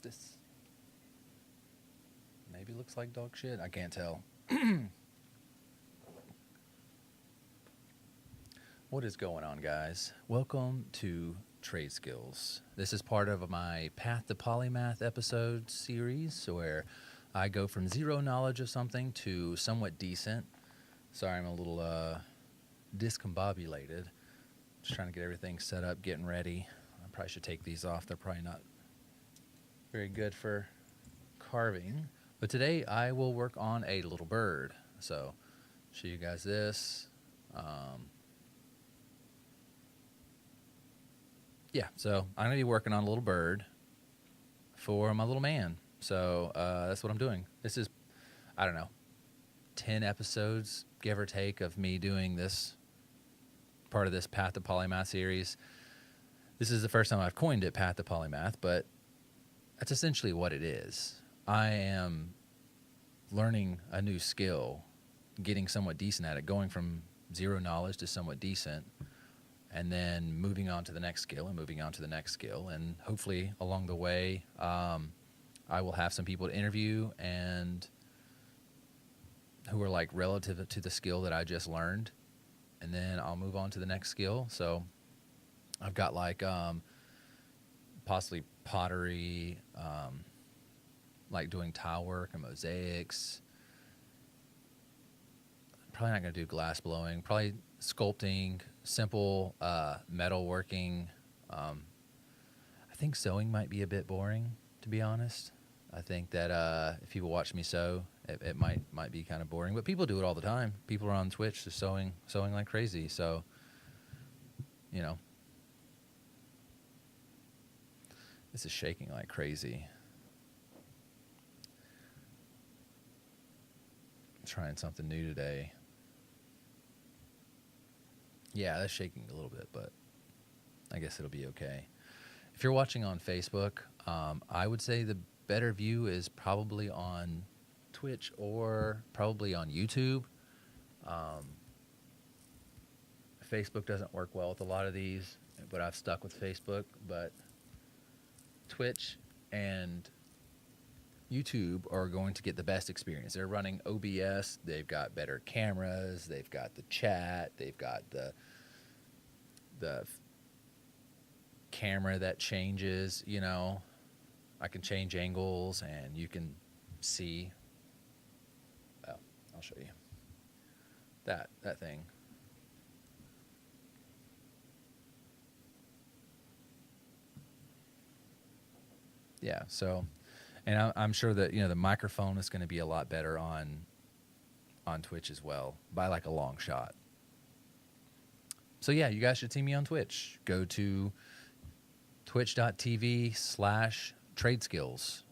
This maybe looks like dog shit. I can't tell. What is going on, guys? Welcome to Trade Skills. This is part of my Path to Polymath episode series where I go from zero knowledge of something to somewhat decent. Sorry, I'm a little discombobulated. Just trying to get everything set up, getting ready. I probably should take these off. They're probably not very good for carving. But today I will work on a little bird. So, show you guys this. Yeah, so I'm going to be working on a little bird for my little man. So that's what I'm doing. This is, I don't know, 10 episodes, give or take, of me doing this part of this Path to Polymath series. This is the first time I've coined it Path to Polymath, but that's essentially what it is. I am learning a new skill, getting somewhat decent at it, going from zero knowledge to somewhat decent, and then moving on to the next skill and moving on to the next skill. And hopefully along the way, I will have some people to interview and who are like relative to the skill that I just learned. And then I'll move on to the next skill. So I've got like possibly pottery, like doing tile work and mosaics, probably not going to do glass blowing. Probably sculpting, simple metal working. I think sewing might be a bit boring, to be honest. I think that if people watch me sew, it might be kind of boring. But people do it all the time. People are on Twitch just sewing like crazy. So, you know, this is shaking like crazy. I'm trying something new today. Yeah, that's shaking a little bit, but I guess it'll be okay. If you're watching on Facebook, I would say the better view is probably on Twitch or probably on YouTube. Facebook doesn't work well with a lot of these, but I've stuck with Facebook. But Twitch and YouTube are going to get the best experience. They're running OBS. They've got better cameras. They've got the chat. They've got the camera that changes, you know. I can change angles and you can see. Oh, I'll show you. That thing. Yeah, so, and I'm sure that, you know, the microphone is going to be a lot better on Twitch as well, by like a long shot. So yeah, you guys should see me on Twitch. Go to twitch.tv/tradeskills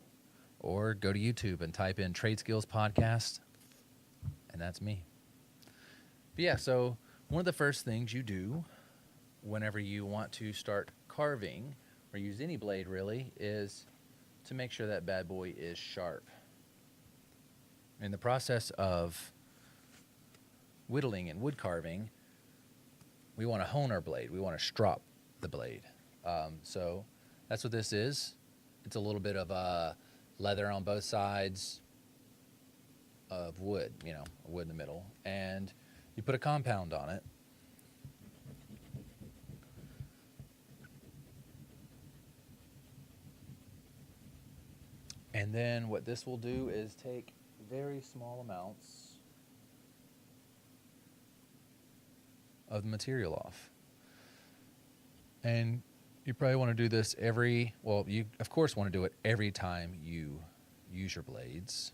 or go to YouTube and type in Trade Skills Podcast, and that's me. But yeah, so one of the first things you do whenever you want to start carving or use any blade really is to make sure that bad boy is sharp. In the process of whittling and wood carving, we want to hone our blade. We want to strop the blade. So that's what this is. It's a little bit of leather on both sides of wood, you know, wood in the middle. And you put a compound on it. And then what this will do is take very small amounts of the material off. And you probably want to do this you of course want to do it every time you use your blades.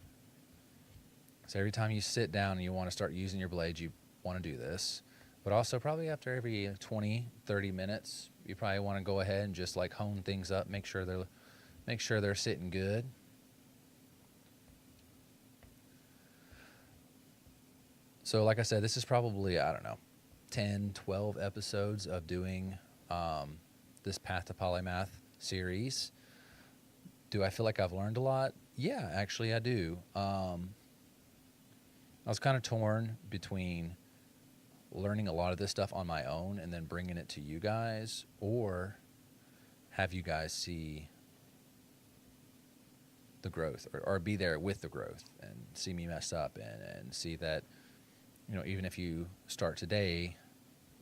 So every time you sit down and you want to start using your blades, you want to do this. But also probably after every 20, 30 minutes, you probably want to go ahead and just like hone things up, make sure they're sitting good. So like I said, this is probably, 10, 12 episodes of doing this Path to Polymath series. Do I feel like I've learned a lot? Yeah, actually I do. I was kind of torn between learning a lot of this stuff on my own and then bringing it to you guys, or have you guys see the growth or be there with the growth and see me mess up and see that, you know, even if you start today,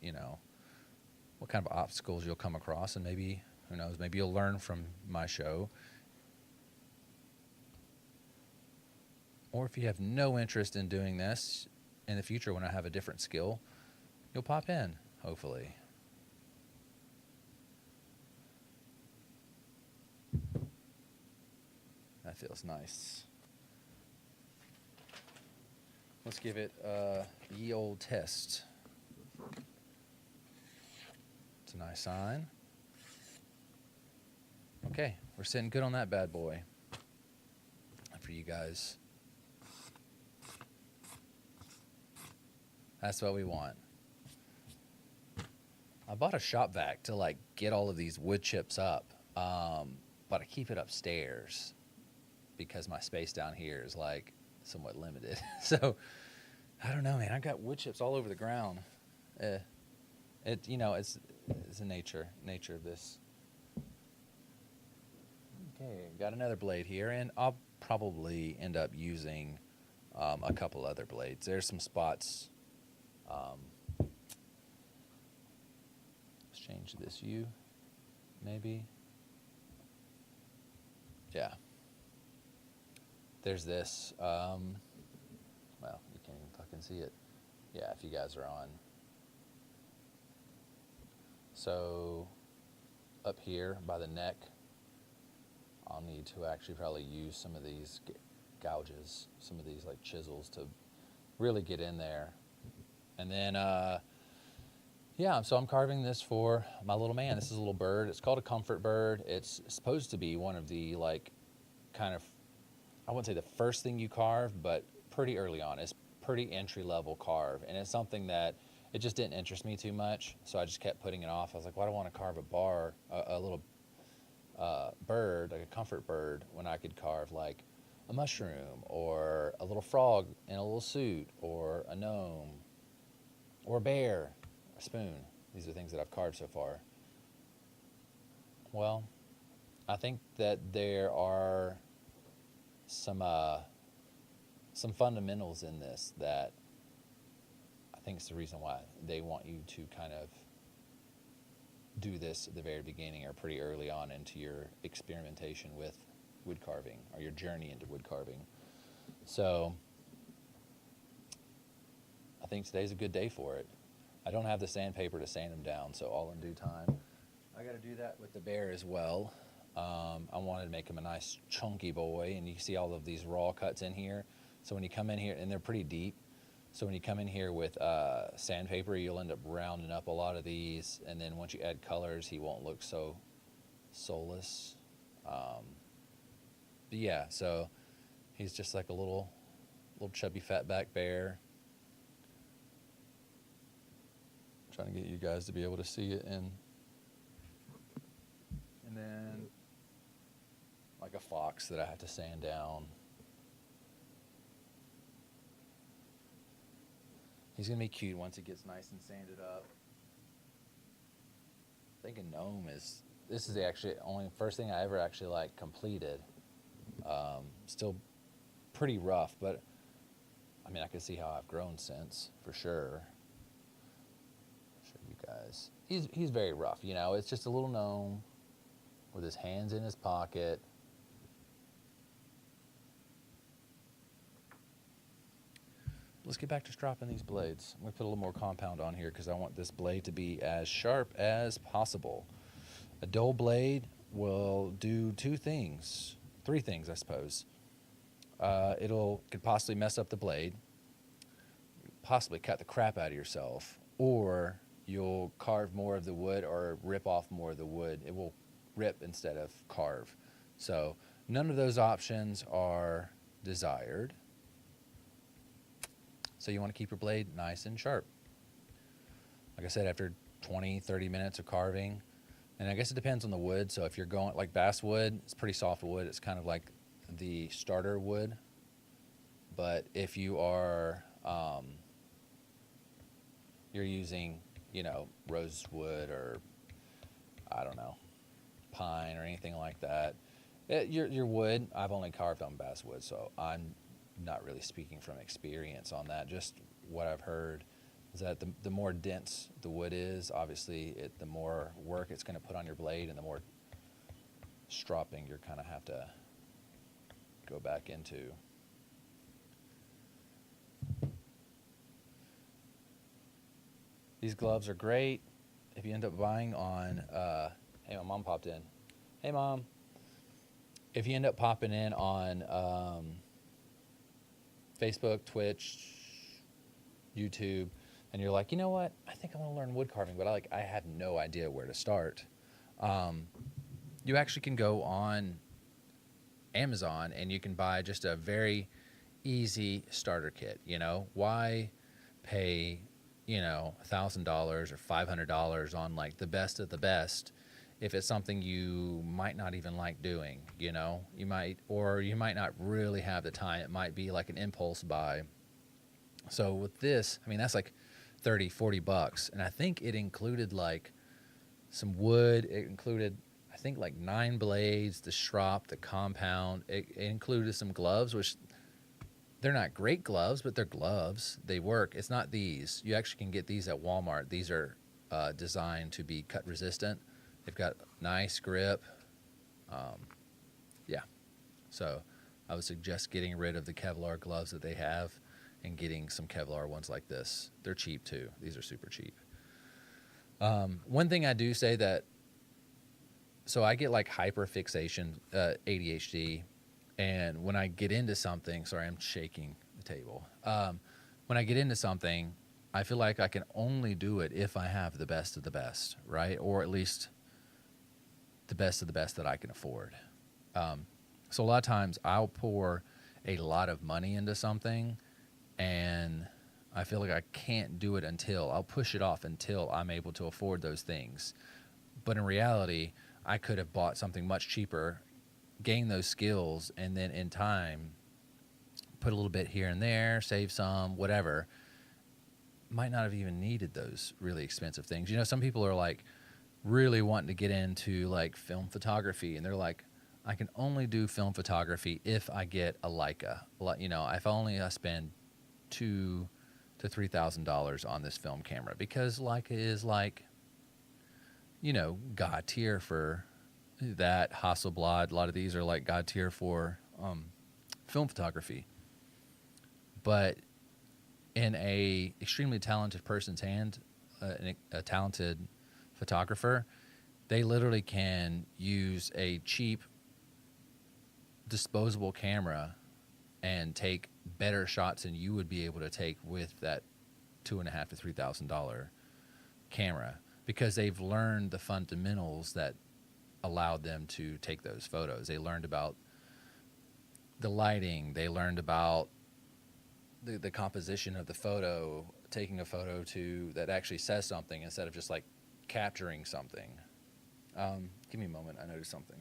you know, what kind of obstacles you'll come across, and maybe, who knows, maybe you'll learn from my show. Or if you have no interest in doing this in the future when I have a different skill, you'll pop in, hopefully. That feels nice. Let's give it a ye old test. It's a nice sign. Okay, we're sitting good on that bad boy. For you guys. That's what we want. I bought a shop vac to like get all of these wood chips up, but I keep it upstairs because my space down here is like somewhat limited. So I don't know, man. I've got wood chips all over the ground. It's the nature of this. Okay, got another blade here, and I'll probably end up using a couple other blades. There's some spots. Let's change this view, maybe. Yeah. There's this. Well, you can't even fucking see it. Yeah, if you guys are on. So up here by the neck, I'll need to actually probably use some of these gouges, some of these like chisels to really get in there. And then, yeah, so I'm carving this for my little man. This is a little bird. It's called a comfort bird. It's supposed to be one of the like kind of, I wouldn't say the first thing you carve, but pretty early on. It's pretty entry level carve. And it's something that it just didn't interest me too much. So I just kept putting it off. I was like, why do I want to carve a little bird, like a comfort bird, when I could carve like a mushroom or a little frog in a little suit or a gnome or a bear, a spoon. These are things that I've carved so far. Well, I think that there are some fundamentals in this that I think is the reason why they want you to kind of do this at the very beginning or pretty early on into your experimentation with wood carving or your journey into wood carving. So I think today's a good day for it. I don't have the sandpaper to sand them down, so all in due time. I got to do that with the bear as well. I wanted to make him a nice chunky boy, and you see all of these raw cuts in here. So when you come in here, and they're pretty deep, so when you come in here with sandpaper, you'll end up rounding up a lot of these, and then once you add colors, he won't look so soulless. But yeah, so he's just like a little chubby fatback bear. I'm trying to get you guys to be able to see it, and then like a fox that I have to sand down. He's going to be cute once it gets nice and sanded up. I think a gnome this is actually only first thing I ever actually like completed. Still pretty rough, but I mean, I can see how I've grown since, for sure. Show you guys. He's very rough, you know. It's just a little gnome with his hands in his pocket. Let's get back to stropping these blades. I'm going to put a little more compound on here because I want this blade to be as sharp as possible. A dull blade will do three things, I suppose. Could possibly mess up the blade, possibly cut the crap out of yourself, or you'll carve more of the wood or rip off more of the wood. It will rip instead of carve. So none of those options are desired. So you want to keep your blade nice and sharp. Like I said, after 20, 30 minutes of carving, and I guess it depends on the wood. So if you're going like basswood, it's pretty soft wood. It's kind of like the starter wood. But if you are, you're using, you know, rosewood or, I don't know, pine or anything like that, your wood, I've only carved on basswood, so I'm not really speaking from experience on that. Just what I've heard is that the more dense the wood is, obviously, the more work it's going to put on your blade, and the more stropping you're kind of have to go back into. These gloves are great. If you end up buying on, hey, my mom popped in. Hey, Mom. If you end up popping in on Facebook, Twitch, YouTube, and you're like, you know what? I think I want to learn wood carving, but I have no idea where to start. You actually can go on Amazon and you can buy just a very easy starter kit. You know, why pay, you know, $1,000 or $500 on like the best of the best if it's something you might not even like doing? You know, you might not really have the time. It might be like an impulse buy. So with this, I mean, that's like $30-$40, and I think it included like some wood. It included, I think, like 9 blades, the strop, the compound. It included some gloves, which they're not great gloves, but they're gloves. They work. It's not these. You actually can get these at Walmart. These are designed to be cut resistant. They've got nice grip. Yeah. So I would suggest getting rid of the Kevlar gloves that they have and getting some Kevlar ones like this. They're cheap too. These are super cheap. One thing I do say that, so I get like hyperfixation, ADHD, and when I get into something, sorry, I'm shaking the table. When I get into something, I feel like I can only do it if I have the best of the best, right? Or at least the best of the best that I can afford. So a lot of times I'll pour a lot of money into something, and I feel like I can't do it I'll push it off until I'm able to afford those things. But in reality, I could have bought something much cheaper, gained those skills, and then in time, put a little bit here and there, save some, whatever. Might not have even needed those really expensive things. You know, some people are like really wanting to get into like film photography, and they're like, I can only do film photography if I get a Leica. You know, if only I spend $2,000 to $3,000 on this film camera, because Leica is like, you know, God tier for that. Hasselblad, a lot of these are like God tier for film photography. But in a extremely talented person's hand, a talented photographer, they literally can use a cheap disposable camera and take better shots than you would be able to take with that $2,500 to $3,000 camera, because they've learned the fundamentals that allowed them to take those photos. They learned about the lighting. They learned about the composition of the photo, taking a photo that actually says something instead of just like capturing something. Give me a moment. I noticed something.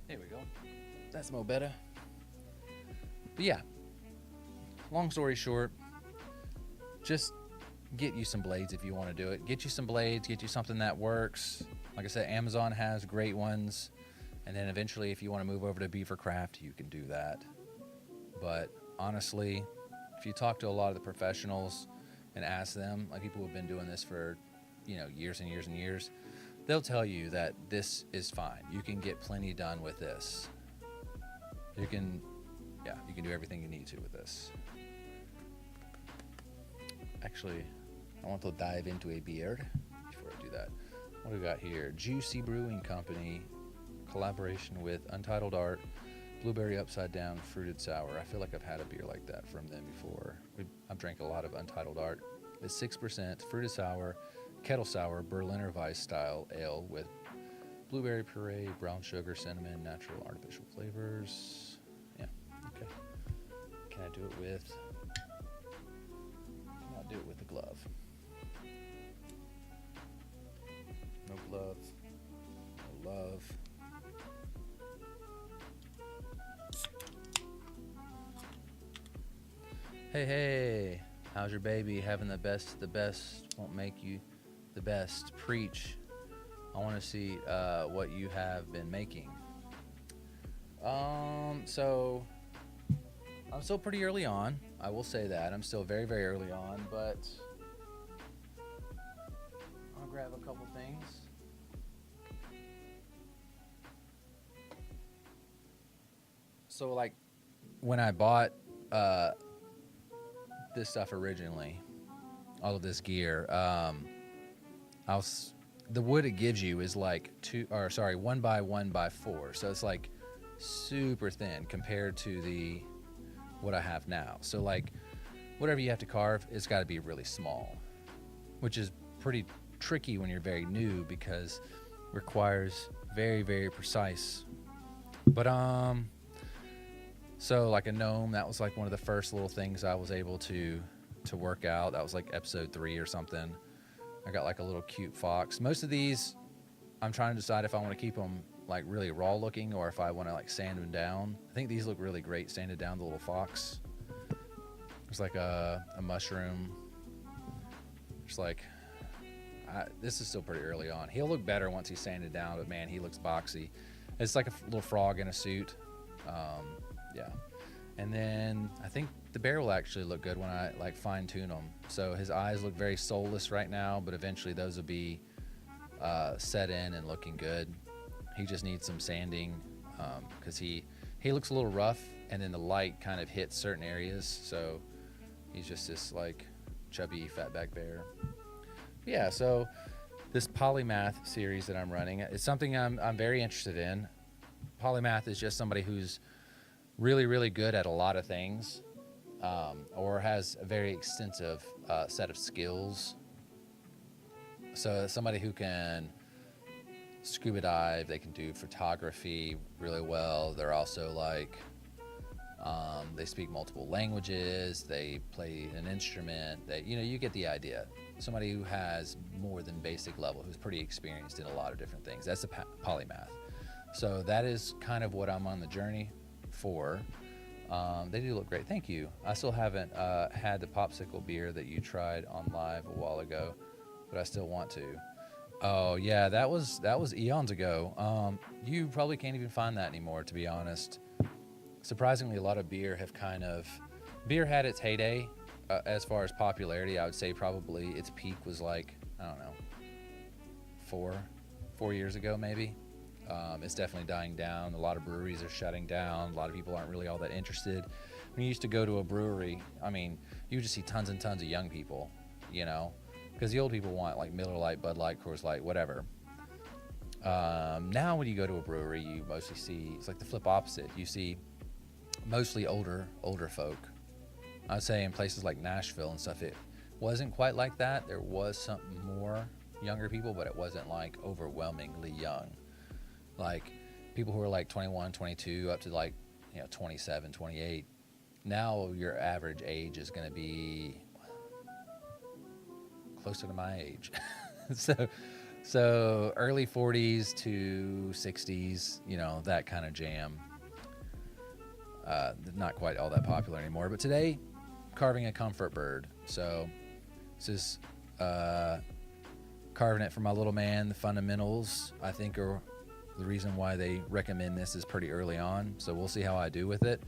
There we go. That's more better. But yeah, long story short, just get you some blades if you want to do it. Get you some blades, get you something that works. Like I said, Amazon has great ones. And then eventually, if you want to move over to Beavercraft, you can do that. But honestly, if you talk to a lot of the professionals and ask them, like people who have been doing this for, you know, years and years and years, they'll tell you that this is fine. You can get plenty done with this. You can do everything you need to with this. Actually, I want to dive into a beer before I do that. What do we got here? Juicy Brewing Company, collaboration with Untitled Art, Blueberry Upside Down Fruited Sour. I feel like I've had a beer like that from them before. I've drank a lot of Untitled Art. It's 6% fruited sour, kettle sour, Berliner Weiss style ale with blueberry puree, brown sugar, cinnamon, natural artificial flavors. Yeah, okay. Can I do it with... I'll do it with a glove. No glove. No love. Hey, how's your baby? Having the best won't make you the best. Preach. I want to see what you have been making. So I'm still pretty early on. I will say that. I'm still very, very early on, but I'll grab a couple things. So like when I bought this stuff originally, all of this gear, the wood it gives you is like 1 by 1 by 4. So it's like super thin compared to what I have now. So like whatever you have to carve, it's got to be really small, which is pretty tricky when you're very new because it requires very, very precise. But so like a gnome, that was like one of the first little things I was able to work out. That was like episode 3 or something. I got like a little cute fox. Most of these, I'm trying to decide if I want to keep them like really raw looking or if I want to like sand them down. I think these look really great sanded down, the little fox. There's like a mushroom. Just like, this is still pretty early on. He'll look better once he's sanded down, but man, he looks boxy. It's like a little frog in a suit. Yeah. And then I think the bear will actually look good when I like fine tune them. So his eyes look very soulless right now, but eventually those will be set in and looking good. He just needs some sanding because he looks a little rough, and then the light kind of hits certain areas. So he's just this like chubby fatback bear. Yeah, so this Polymath series that I'm running is something I'm very interested in. Polymath is just somebody who's really, really good at a lot of things, or has a very extensive set of skills. So somebody who can scuba dive, they can do photography really well. They're also like, they speak multiple languages, they play an instrument, you get the idea. Somebody who has more than basic level, who's pretty experienced in a lot of different things. That's a polymath. So that is kind of what I'm on the journey for. They do look great. Thank you. I still haven't had the popsicle beer that you tried on live a while ago, but I still want to. Oh yeah, that was eons ago. You probably can't even find that anymore, to be honest. Surprisingly, a lot of beer had its heyday as far as popularity. I would say probably its peak was like, I don't know, four years ago maybe. It's definitely dying down. A lot of breweries are shutting down. A lot of people aren't really all that interested. When you used to go to a brewery, I mean, you would just see tons and tons of young people, because the old people want like Miller Lite, Bud Light, Coors Light, whatever. Now when you go to a brewery, you mostly see, it's like the flip opposite. You see mostly older folk. I'd say in places like Nashville and stuff, it wasn't quite like that. There was some more younger people, but it wasn't like overwhelmingly young. Like people who are like 21, 22 up to like 27, 28. Now your average age is going to be closer to my age. so early 40s to 60s, that kind of jam. Not quite all that popular anymore, but today carving a comfort bird. So this is carving it for my little man. The fundamentals I think are the reason why they recommend this is pretty early on, so we'll see how I do with it.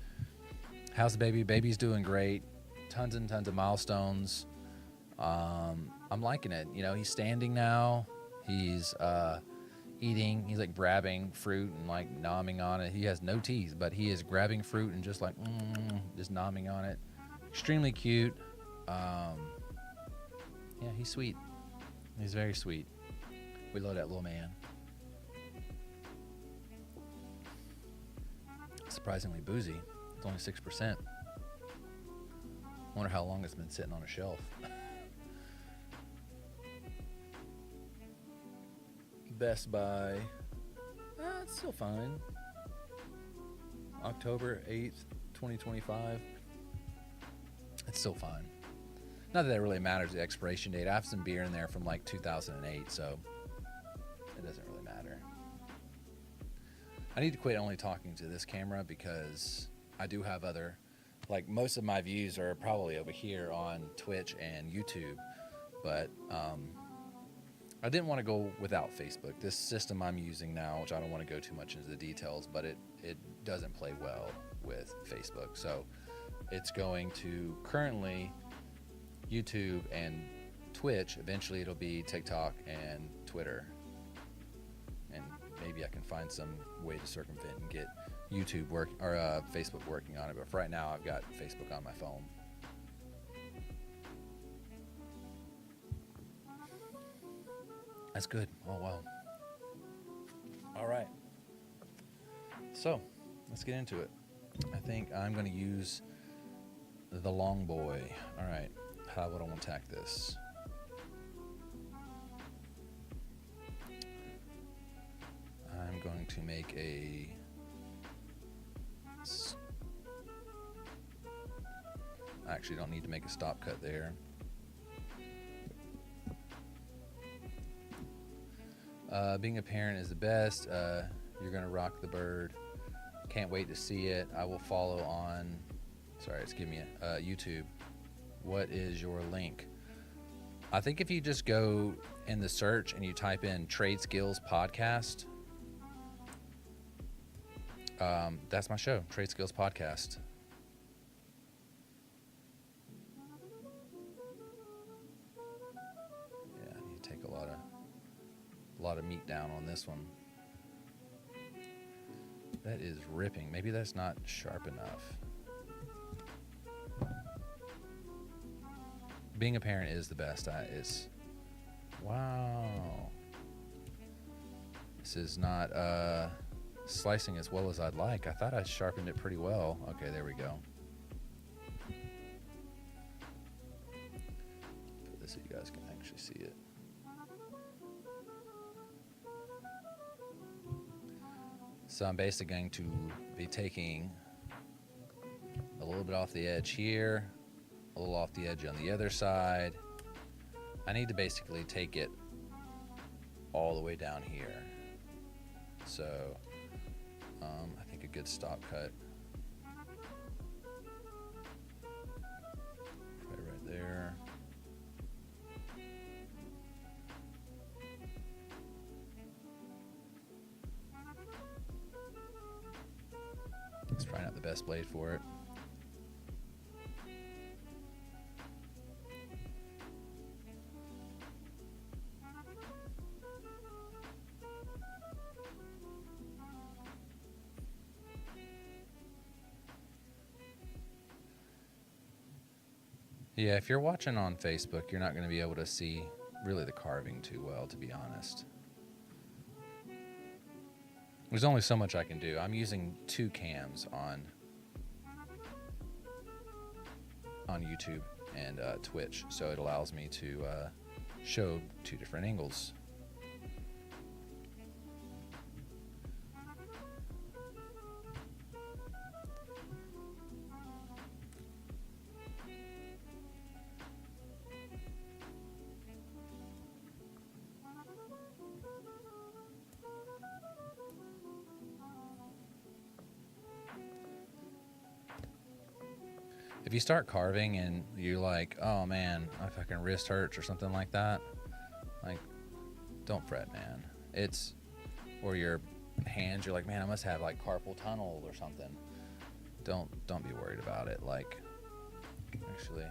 How's the baby? Baby's doing great. Tons and tons of milestones. I'm liking it. He's standing now. He's eating. He's like grabbing fruit and like nomming on it. He has no teeth, but he is grabbing fruit and just like just nomming on it. Extremely cute. Yeah, he's sweet. He's very sweet. We love that little man. Surprisingly boozy. It's only 6%. Wonder how long it's been sitting on a shelf. Best Buy. It's still fine. October 8th, 2025. It's still fine. Not that it really matters the expiration date. I have some beer in there from like 2008, so it doesn't really matter. I need to quit only talking to this camera because I do have other, like most of my views are probably over here on Twitch and YouTube, but I didn't want to go without Facebook. This system I'm using now, which I don't want to go too much into the details, but it doesn't play well with Facebook. So it's going to currently YouTube and Twitch. Eventually it'll be TikTok and Twitter. And maybe I can find some way to circumvent and get YouTube Facebook working on it. But for right now, I've got Facebook on my phone. That's good. Oh, wow. All right. So let's get into it. I think I'm going to use the long boy. All right. How would I want to tack this? I'm going to make I actually don't need to make a stop cut there. Being a parent is the best. You're going to rock the bird. Can't wait to see it. I will follow on, sorry, it's giving me YouTube. What is your link? I think if you just go in the search and you type in Trade Skills Podcast, that's my show, Trade Skills Podcast. lot of meat down on this one. That is ripping. Maybe that's not sharp enough. Being a parent is the best. Wow. This is not slicing as well as I'd like. I thought I sharpened it pretty well. Okay, there we go. Put this so you guys can actually see it. So I'm basically going to be taking a little bit off the edge here, a little off the edge on the other side. I need to basically take it all the way down here. So I think a good stop cut right there. It's probably not the best blade for it. Yeah, if you're watching on Facebook, you're not going to be able to see really the carving too well, to be honest. There's only so much I can do. I'm using 2 cams on YouTube and Twitch, so it allows me to show 2 different angles. If you start carving and you're like, oh man, my fucking wrist hurts or something like that, like, don't fret, man. Or your hands, you're like, man, I must have like carpal tunnel or something. Don't be worried about it. Like, actually,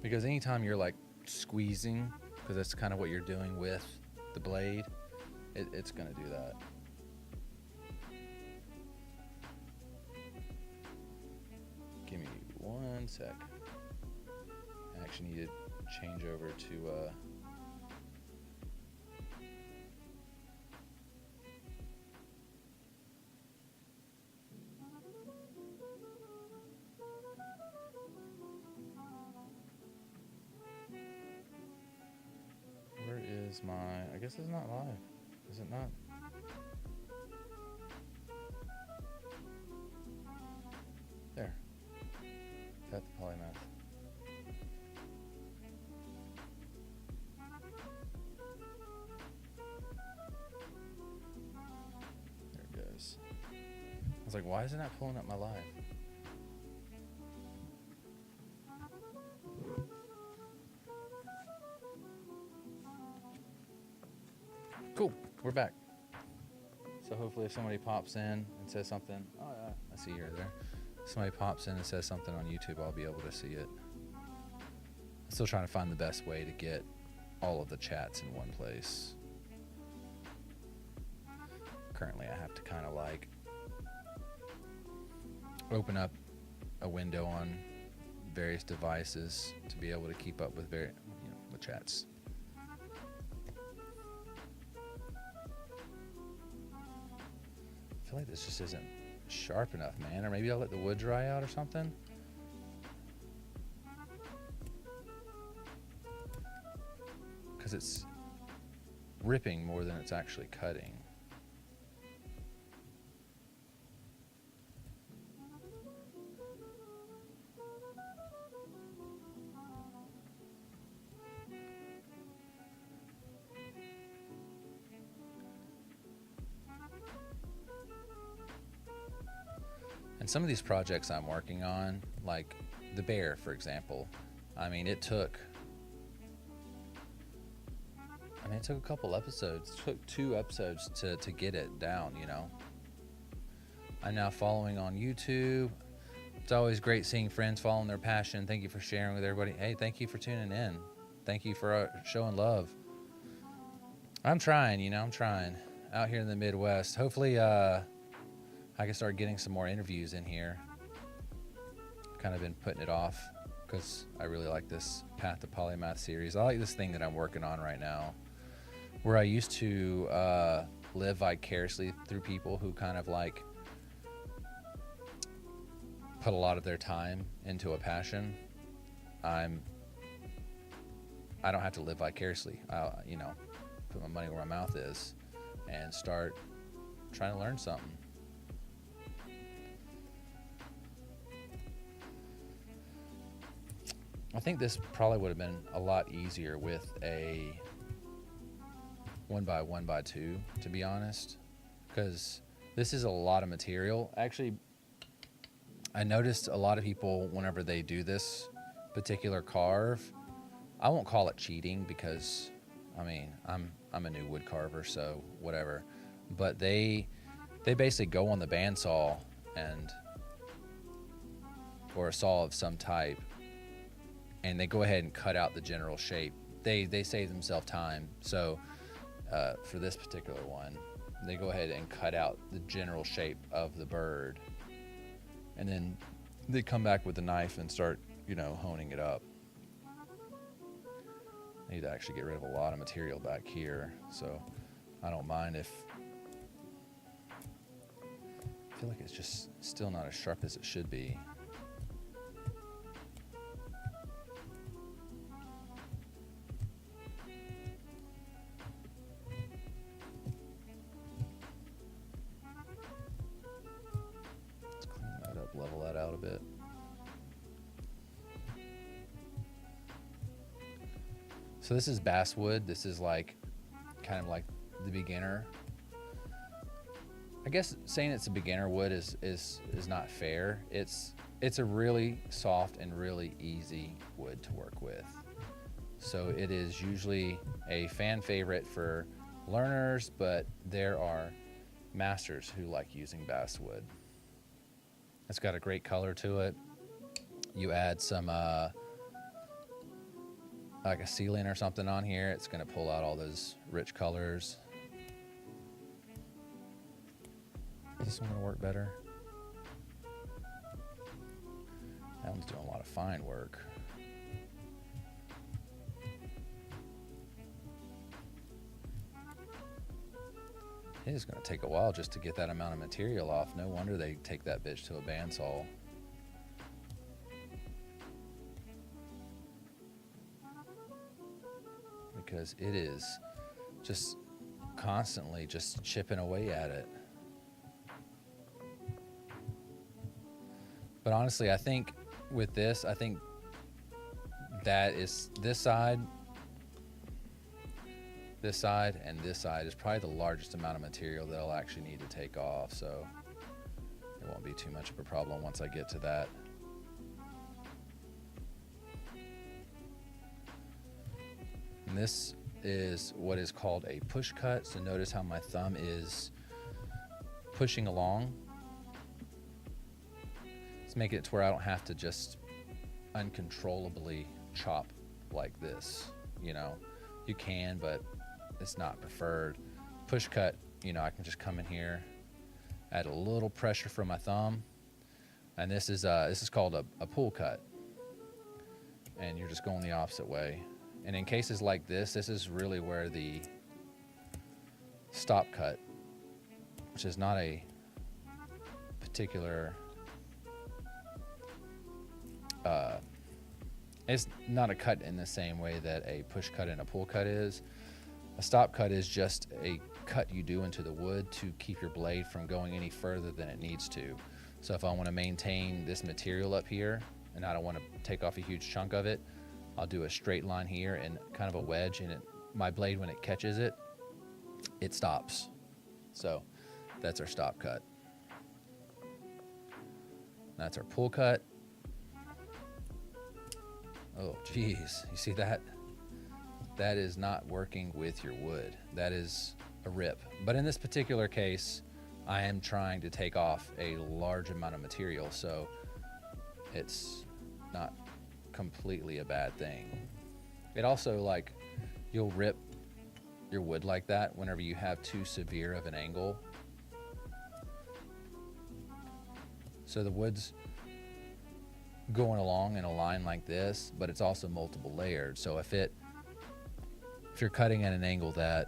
because anytime you're like squeezing, because that's kind of what you're doing with the blade, it's gonna do that. Give me 1 sec. I actually need to change over to where is my, I guess it's not live. Is it not? There. Got the Polymath. There it goes. I was like, why is it not pulling up my live? Cool, we're back. So hopefully if somebody pops in and says something, oh yeah, I see you're there. Somebody pops in and says something on YouTube, I'll be able to see it. I'm still trying to find the best way to get all of the chats in one place. Currently I have to kind of like open up a window on various devices to be able to keep up with the chats. I feel like this just isn't sharp enough, man. Or maybe I'll let the wood dry out or something. Because it's ripping more than it's actually cutting. And some of these projects I'm working on, like the bear, for example, I mean, it took a couple episodes. It took 2 episodes to get it down, you know. I'm now following on YouTube. It's always great seeing friends following their passion. Thank you for sharing with everybody. Hey, thank you for tuning in. Thank you for showing love. I'm trying, I'm trying. Out here in the Midwest. Hopefully, I can start getting some more interviews in here. Kind of been putting it off because I really like this Path to Polymath series. I like this thing that I'm working on right now, where I used to live vicariously through people who kind of like put a lot of their time into a passion. I don't have to live vicariously. Put my money where my mouth is and start trying to learn something. I think this probably would have been a lot easier with a 1x1x2, to be honest, because this is a lot of material. Actually, I noticed a lot of people, whenever they do this particular carve, I won't call it cheating because, I'm a new wood carver, so whatever. But they basically go on the bandsaw or a saw of some type, and they go ahead and cut out the general shape. They save themselves time. So for this particular one, they go ahead and cut out the general shape of the bird, and then they come back with a knife and start, honing it up. I need to actually get rid of a lot of material back here, so I don't mind if I feel like it's just still not as sharp as it should be. Let's clean that up, level that out a bit. So this is basswood. This is kind of like the beginner. I guess saying it's a beginner wood is not fair. It's a really soft and really easy wood to work with. So it is usually a fan favorite for learners, but there are masters who like using basswood. It's got a great color to it. You add some like a sealant or something on here, it's going to pull out all those rich colors. Is this one going to work better? That one's doing a lot of fine work. It is going to take a while just to get that amount of material off. No wonder they take that bitch to a bandsaw. Because it is just constantly just chipping away at it. But honestly, I think with this, that is this side, and this side is probably the largest amount of material that I'll actually need to take off, so it won't be too much of a problem once I get to that. And this is what is called a push cut. So notice how my thumb is pushing along. Let's make it to where I don't have to just uncontrollably chop like this. You can, but it's not preferred. Push cut, I can just come in here, add a little pressure from my thumb, and this is called a pull cut. And you're just going the opposite way. And in cases like this is really where the stop cut, which is not a particular, it's not a cut in the same way that a push cut and a pull cut is. A stop cut is just a cut you do into the wood to keep your blade from going any further than it needs to. So if I want to maintain this material up here and I don't want to take off a huge chunk of it, I'll do a straight line here and kind of a wedge, and my blade, when it catches it, it stops. So that's our stop cut. That's our pull cut. Oh, geez. You see that? That is not working with your wood. That is a rip. But in this particular case, I am trying to take off a large amount of material. So it's not completely a bad thing. It also, like, you'll rip your wood like that whenever you have too severe of an angle. So the wood's going along in a line like this, but it's also multiple layered. So if you're cutting at an angle that,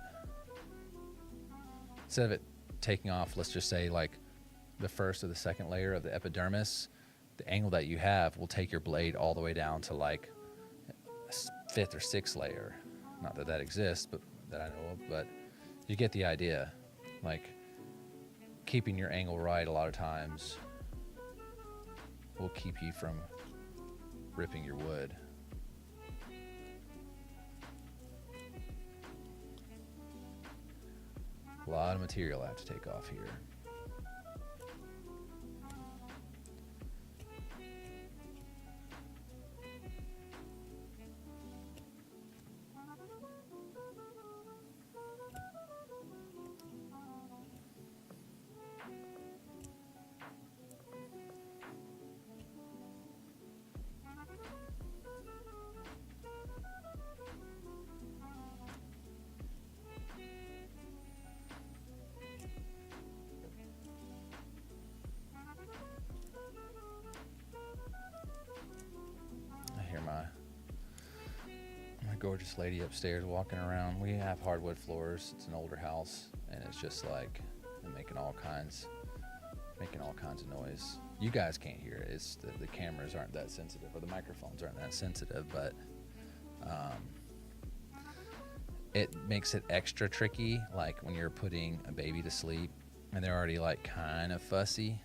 instead of it taking off, let's just say like the first or the second layer of the epidermis, the angle that you have will take your blade all the way down to like a fifth or sixth layer. Not that that exists, but that I know of, but you get the idea. Like, keeping your angle right a lot of times will keep you from ripping your wood. A lot of material I have to take off here. Gorgeous lady upstairs walking around. We have hardwood floors. It's an older house, and it's just like making all kinds of noise. You guys can't hear it. It's the cameras aren't that sensitive, or the microphones aren't that sensitive, but it makes it extra tricky, like when you're putting a baby to sleep and they're already like kind of fussy.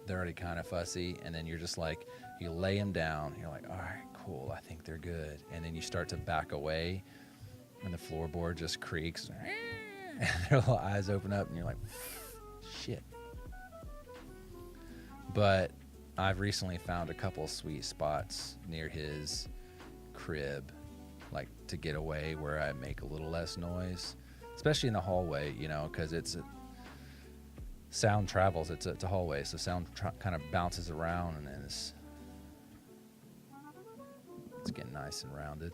They're already kind of fussy, and then you're just like, you lay them down, you're like, all right, cool, I think they're good. And then you start to back away, and the floorboard just creaks, and their little eyes open up, and you're like, shit. But I've recently found a couple sweet spots near his crib, like to get away where I make a little less noise, especially in the hallway, you know, because sound travels. It's a hallway, so sound kind of bounces around, and then it's getting nice and rounded.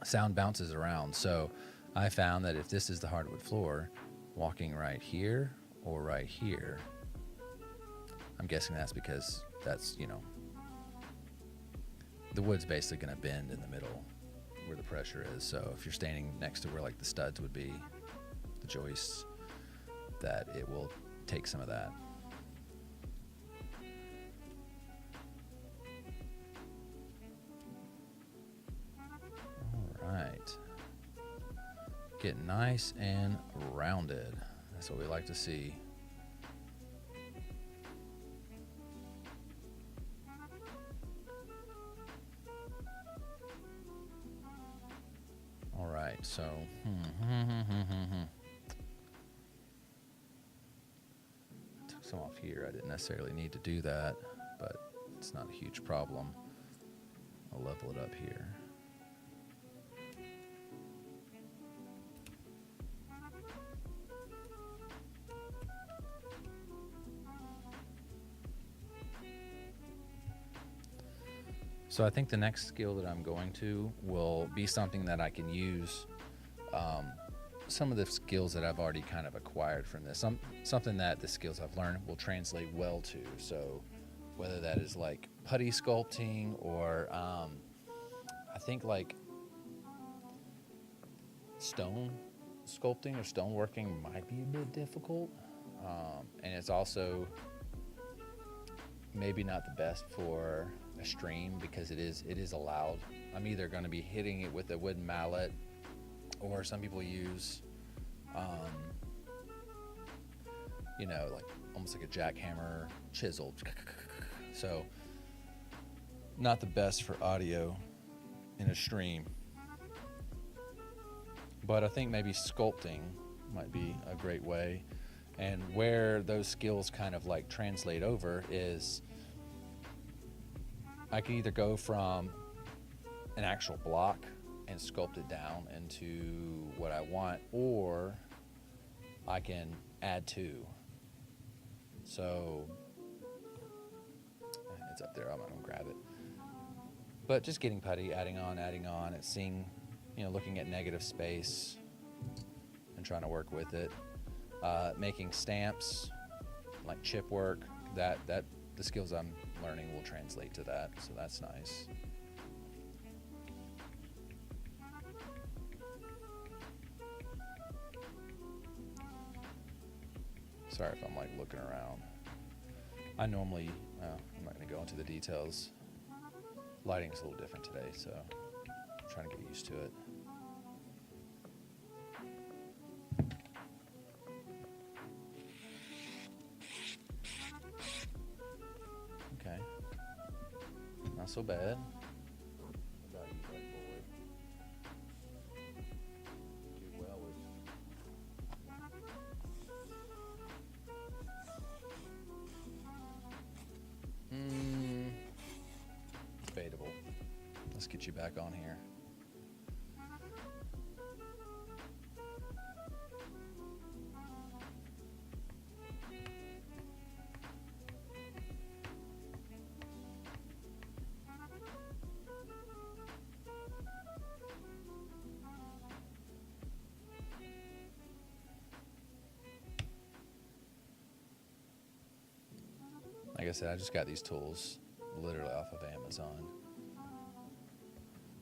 Sound bounces around, so I found that if this is the hardwood floor, walking right here or right here, I'm guessing that's because that's, you know, the wood's basically going to bend in the middle where the pressure is. So if you're standing next to where like the studs would be, the joists, that it will take some of that. All right. Get nice and rounded. That's what we like to see. All right, so some off here. I didn't necessarily need to do that, but it's not a huge problem. I'll level it up here. So I think the next skill that I'm going to will be something that I can use some of the skills that I've already kind of acquired from this. Something that the skills I've learned will translate well to. So whether that is like putty sculpting or I think like stone sculpting or stoneworking might be a bit difficult. And it's also maybe not the best for a stream because it is allowed. I'm either going to be hitting it with a wooden mallet, or some people use, you know, like almost like a jackhammer chisel. So not the best for audio in a stream. But I think maybe sculpting might be a great way. And where those skills kind of like translate over is I can either go from an actual block and sculpt it down into what I want, or I can add to. So it's up there. I'm not gonna grab it. But just getting putty, adding on, and seeing, looking at negative space and trying to work with it. Making stamps, like chip work, that the skills I'm learning will translate to that, so that's nice. Sorry if I'm like looking around. I normally, I'm not going to go into the details. Lighting's a little different today, so I'm trying to get used to it. Okay, not so bad. What about you, bud boy? Do well with. Debatable. Let's get you back on here. Like I said, I just got these tools literally off of Amazon.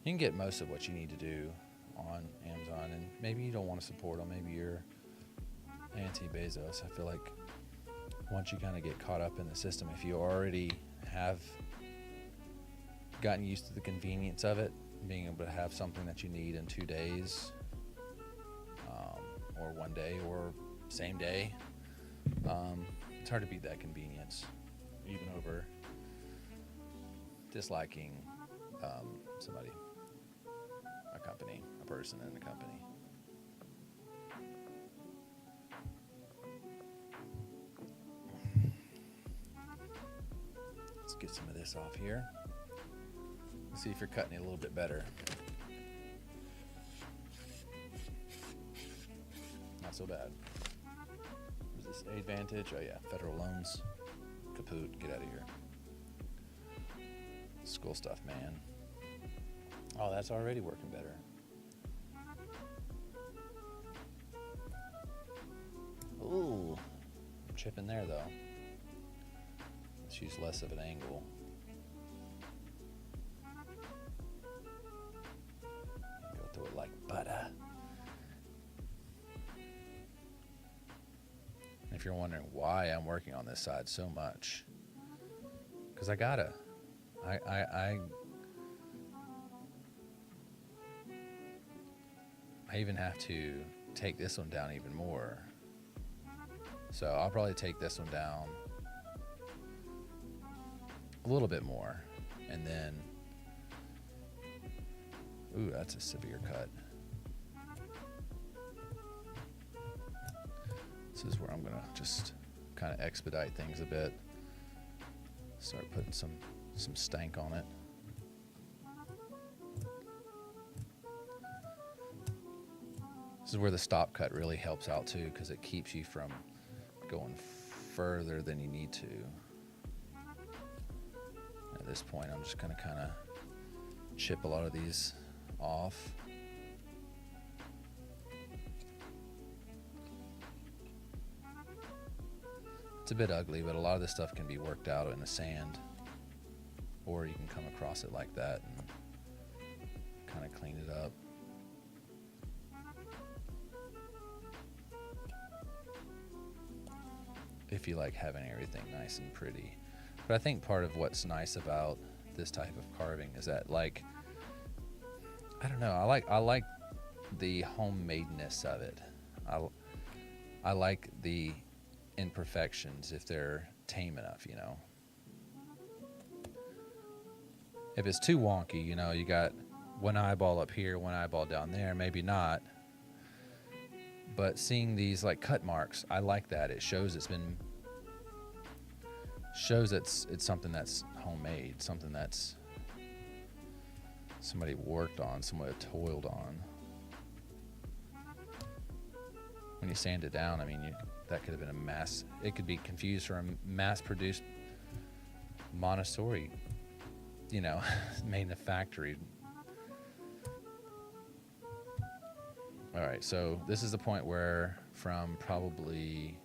You can get most of what you need to do on Amazon, and maybe you don't want to support them. Maybe you're anti-Bezos. I feel like once you kind of get caught up in the system, if you already have gotten used to the convenience of it, being able to have something that you need in 2 days, or 1 day, or same day, it's hard to beat that convenience, even over disliking somebody, a company, a person in a company. Let's get some of this off here. Let's see if you're cutting it a little bit better. Not so bad. Is this Advantage? Oh yeah, federal loans. Kaput, get out of here. School stuff, man. Oh, that's already working better. Ooh, I'm chipping there though. Let's use less of an angle. Go through it like butter. And if you're wondering why I'm working on this side so much, because I gotta. I even have to take this one down even more. So I'll probably take this one down a little bit more, and then, ooh, that's a severe cut. This is where I'm gonna just kind of expedite things a bit. Start putting some stank on it. This is where the stop cut really helps out too, because it keeps you from going further than you need to. At this point, I'm just going to kind of chip a lot of these off. It's a bit ugly, but a lot of this stuff can be worked out in the sand, or you can come across it like that and kind of clean it up. If you like having everything nice and pretty. But I think part of what's nice about this type of carving is that, like, I don't know, I like the homemadeness of it. I like the imperfections if they're tame enough, you know. If it's too wonky, you know, you got one eyeball up here, one eyeball down there, maybe not. But seeing these like cut marks, I like that. It shows it's something that's homemade, something that's somebody worked on, somebody toiled on. when you sand it down, I mean, that could have been a mass. It could be confused for a mass-produced Montessori, made in a factory. All right, so this is the point where from probably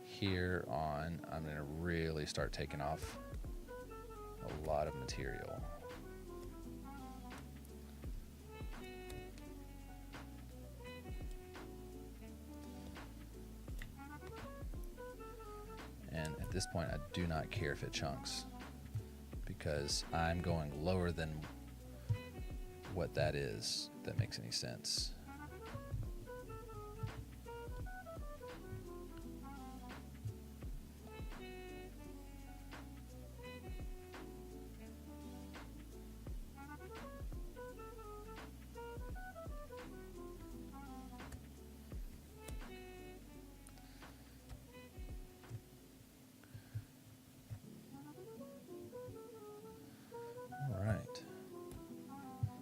here on, I'm going to really start taking off a lot of material. And at this point, I do not care if it chunks, because I'm going lower than what that is, if that makes any sense.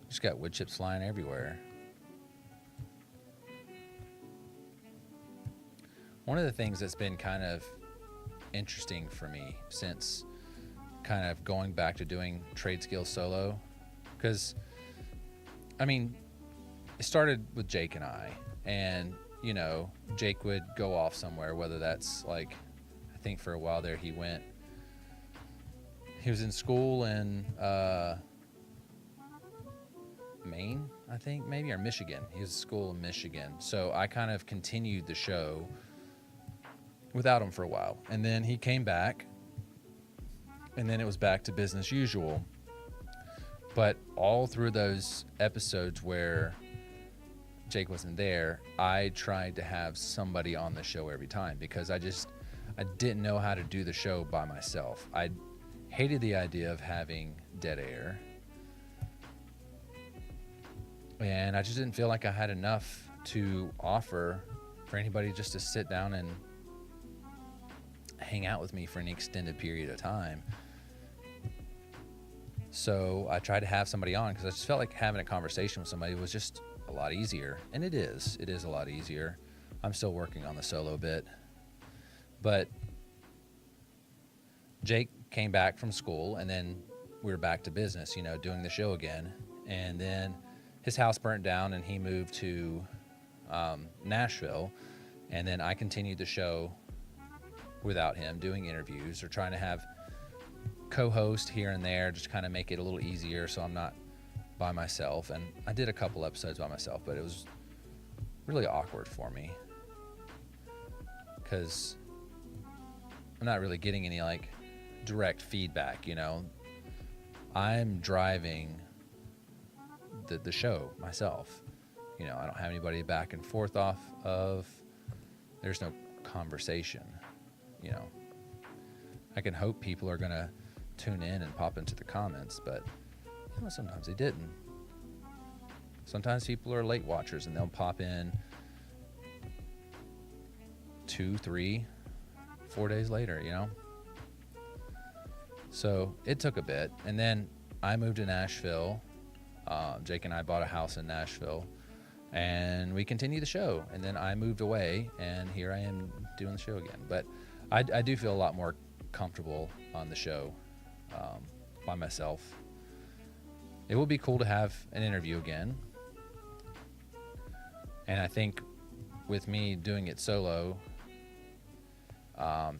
Just got wood chips flying everywhere. One of the things that's been kind of interesting for me since kind of going back to doing trade skill solo, because I mean, it started with Jake and I, and Jake would go off somewhere, whether that's like, I think for a while there he was in school in Maine, I think, maybe, or Michigan. He was in school in Michigan. So I kind of continued the show without him for a while. And then he came back, and then it was back to business usual. But all through those episodes where Jake wasn't there, I tried to have somebody on the show every time, because I didn't know how to do the show by myself. I hated the idea of having dead air. And I just didn't feel like I had enough to offer for anybody just to sit down and hang out with me for an extended period of time. So I tried to have somebody on, because I just felt like having a conversation with somebody was just a lot easier. And it is a lot easier. I'm still working on the solo bit. But Jake came back from school, and then we were back to business, doing the show again. And then his house burnt down, and he moved to Nashville. And then I continued the show without him, doing interviews or trying to have co-host here and there, just kind of make it a little easier so I'm not by myself. And I did a couple episodes by myself, but it was really awkward for me, because I'm not really getting any like direct feedback. I'm driving the show myself. I don't have anybody back and forth off of. There's no conversation. I can hope people are gonna tune in and pop into the comments, but sometimes they didn't. Sometimes people are late watchers, and they'll pop in 2, 3, 4 days later. So it took a bit, and then I moved to Nashville. Jake and I bought a house in Nashville, and we continued the show. And then I moved away, and here I am doing the show again. But I do feel a lot more comfortable on the show by myself. It will be cool to have an interview again. And I think with me doing it solo,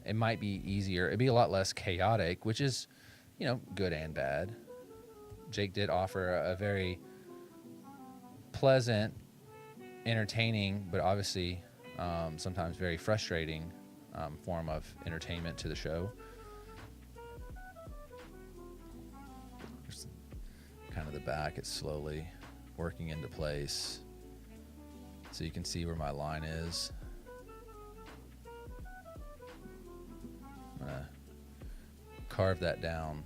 it might be easier. It'd be a lot less chaotic, which is, good and bad. Jake did offer a very pleasant, entertaining, but obviously sometimes very frustrating form of entertainment to the show. Just kind of the back, it's slowly working into place, so you can see where my line is. I'm gonna carve that down.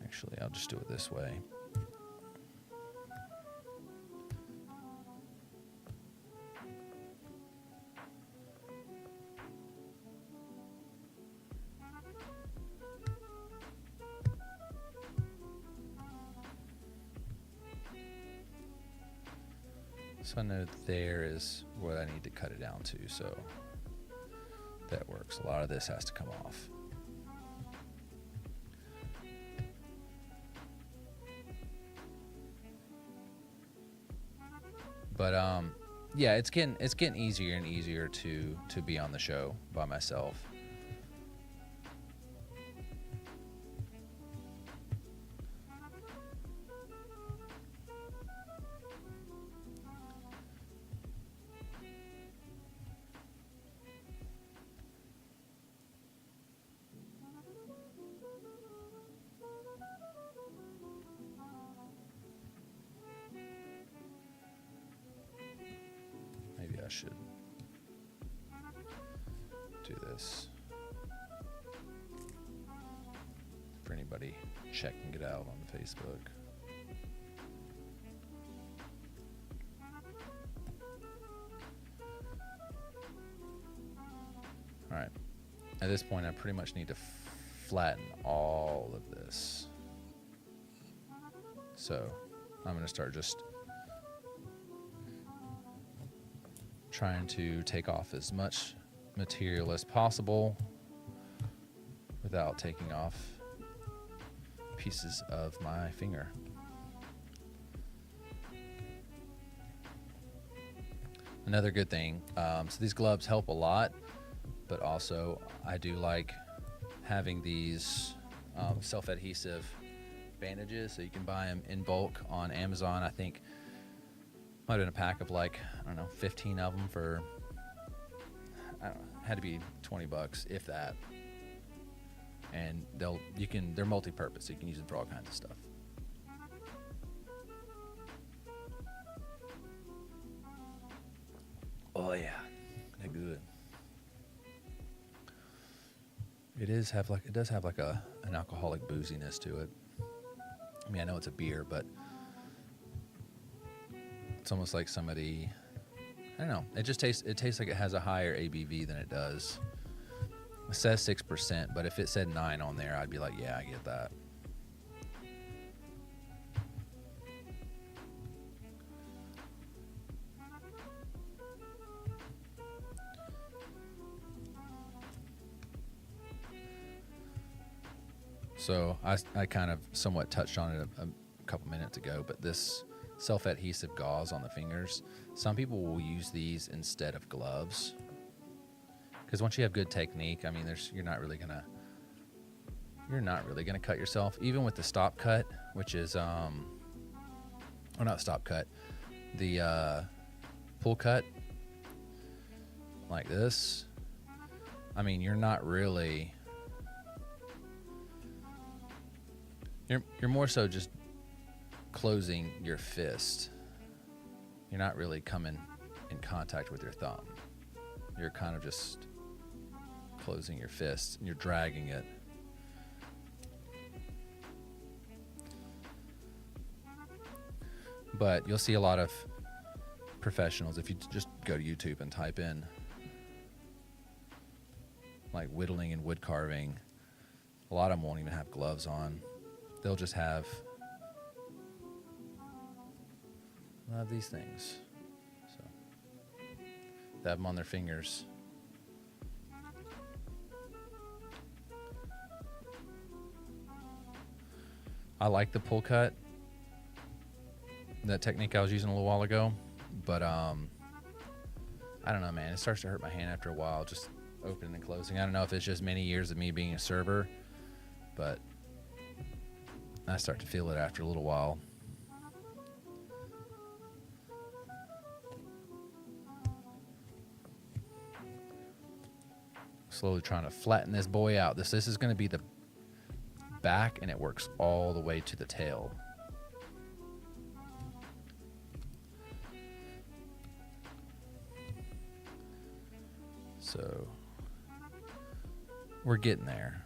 Actually, I'll just do it this way. So I know there is what I need to cut it down to, so that works. A lot of this has to come off. But yeah, it's getting easier and easier to be on the show by myself. Maybe I should do this for anybody checking it out on Facebook. All right. At this point, I pretty much need to flatten all of this. So I'm going to start just trying to take off as much material as possible without taking off pieces of my finger. Another good thing, so these gloves help a lot, but also I do like having these self-adhesive bandages, so you can buy them in bulk on Amazon. I think might have been a pack of like, I don't know, 15 of them for, I don't know, had to be $20, if that. And they're multi-purpose, so you can use them for all kinds of stuff. Oh yeah, they're good. It does have like an alcoholic booziness to it. I mean, I know it's a beer, but it's almost like somebody, I don't know. It tastes like it has a higher ABV than it does. It says 6%, but if it said 9 on there, I'd be like, yeah, I get that. So I kind of somewhat touched on it a couple minutes ago, but this self-adhesive gauze on the fingers, some people will use these instead of gloves, because once you have good technique, I mean, you're not really gonna cut yourself, even with the stop cut, which is or not stop cut, the pull cut like this. I mean, you're not really, you're more so just closing your fist. You're not really coming in contact with your thumb. You're kind of just closing your fist and you're dragging it. But you'll see a lot of professionals, if you just go to YouTube and type in like whittling and woodcarving, a lot of them won't even have gloves on. They'll just have these things. So they have them on their fingers. I like the pull cut, that technique I was using a little while ago, but I don't know, man. It starts to hurt my hand after a while, just opening and closing. I don't know if it's just many years of me being a server, but I start to feel it after a little while. Slowly trying to flatten this boy out. This is going to be the back, and it works all the way to the tail. So we're getting there.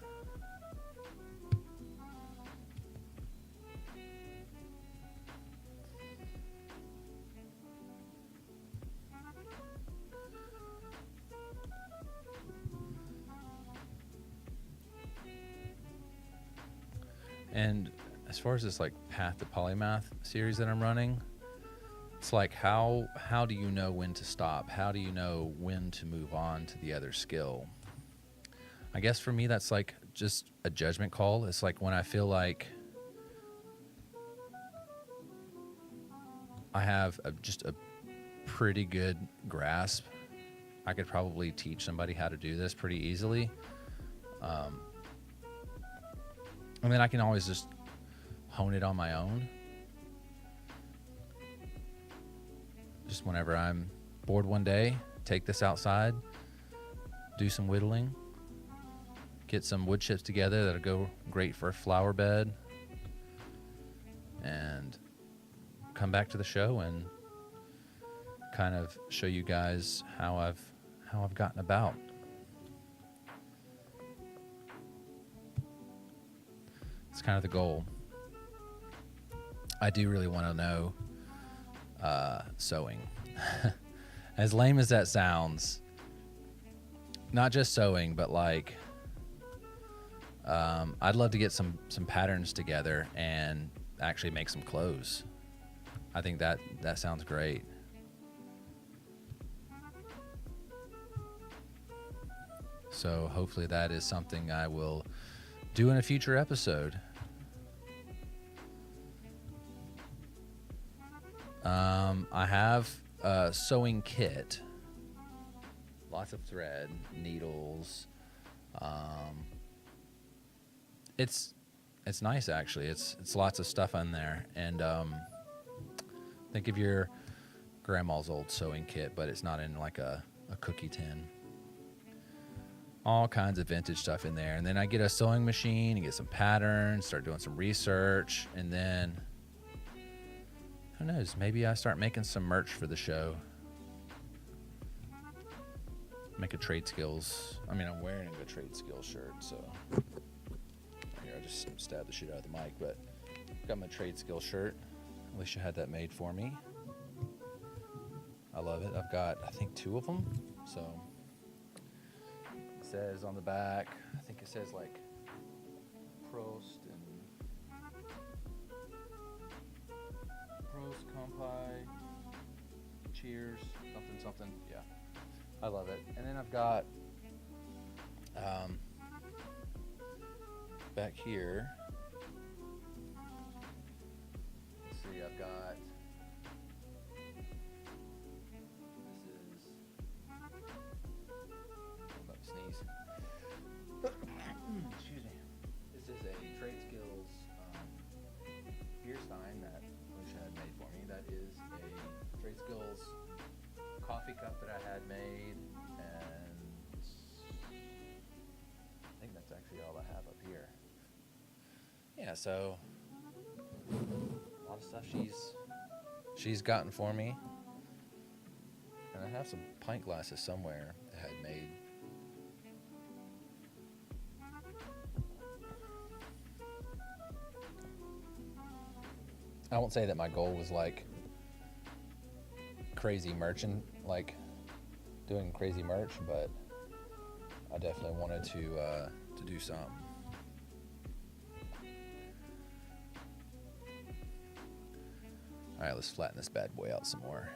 And as far as this like Path to Polymath series that I'm running, It's like how do you know when to stop? How do you know when to move on to the other skill? I guess for me that's like just a judgment call. It's like when I feel like I have just a pretty good grasp, I could probably teach somebody how to do this pretty easily. And then I can always just hone it on my own. Just whenever I'm bored one day, take this outside, do some whittling, get some wood chips together that'll go great for a flower bed, and come back to the show and kind of show you guys how I've gotten about. It's kind of the goal. I do really want to know sewing. As lame as that sounds, not just sewing, but like I'd love to get some patterns together and actually make some clothes. I think that sounds great. So hopefully that is something I will do in a future episode. I have a sewing kit, lots of thread, needles. It's nice actually. It's lots of stuff in there, and think of your grandma's old sewing kit, but it's not in like a cookie tin. All kinds of vintage stuff in there, and then I get a sewing machine and get some patterns, start doing some research, and then who knows, maybe I start making some merch for the show. Make a trade skills. I mean, I'm wearing a trade skills shirt, so here I just stabbed the shit out of the mic, but got my trade skills shirt. Alicia had that made for me. I love it. I've got, I think, 2 of them. So it says on the back, I think it says like Prost Compi, cheers, something. Yeah, I love it. And then I've got back here, let's see, I've got, this is, I'm about to sneeze. Excuse me. This is a trade skills beer stein that Alicia had made for me. That is a trade skills coffee cup that I had made, and I think that's actually all I have up here. Yeah, so a lot of stuff she's gotten for me, and I have some pint glasses somewhere that I had made. I won't say that my goal was like crazy merchant, like doing crazy merch, but I definitely wanted to do something. All right, let's flatten this bad boy out some more.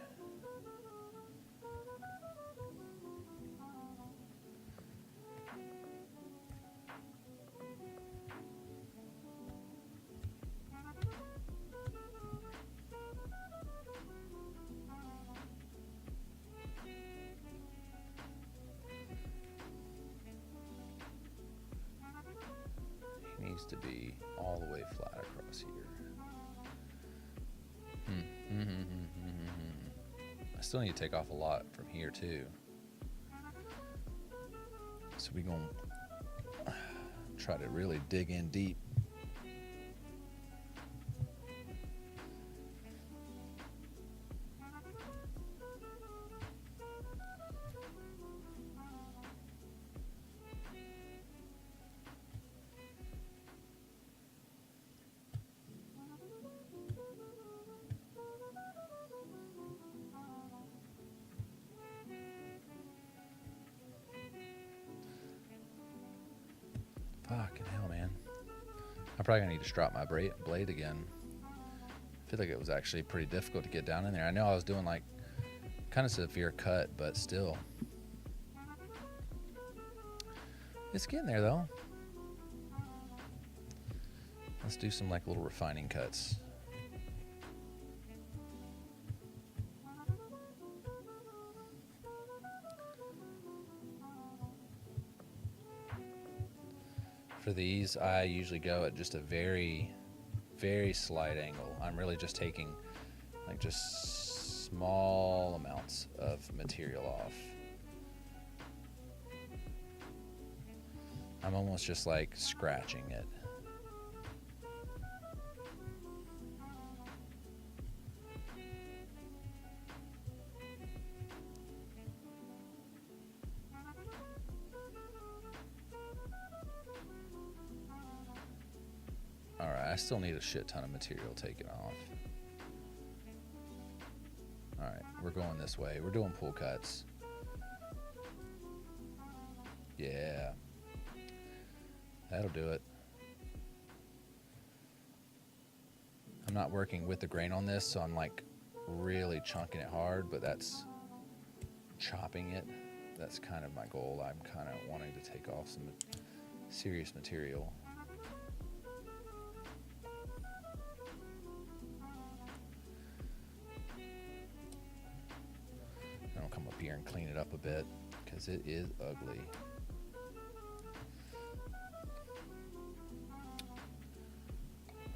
Needs to be all the way flat across here. I still need to take off a lot from here too. So we're gonna try to really dig in deep. Fucking hell, man. I'm probably gonna need to strap my blade again. I feel like it was actually pretty difficult to get down in there. I know I was doing like kind of severe cut, but still. It's getting there though. Let's do some like little refining cuts. For these, I usually go at just a very, very slight angle. I'm really just taking like just small amounts of material off. I'm almost just like scratching it. Alright, I still need a shit ton of material taken off. Alright, we're going this way. We're doing pull cuts. Yeah. That'll do it. I'm not working with the grain on this, so I'm like really chunking it hard, but that's chopping it. That's kind of my goal. I'm kind of wanting to take off some serious material. I'll come up here and clean it up a bit because it is ugly.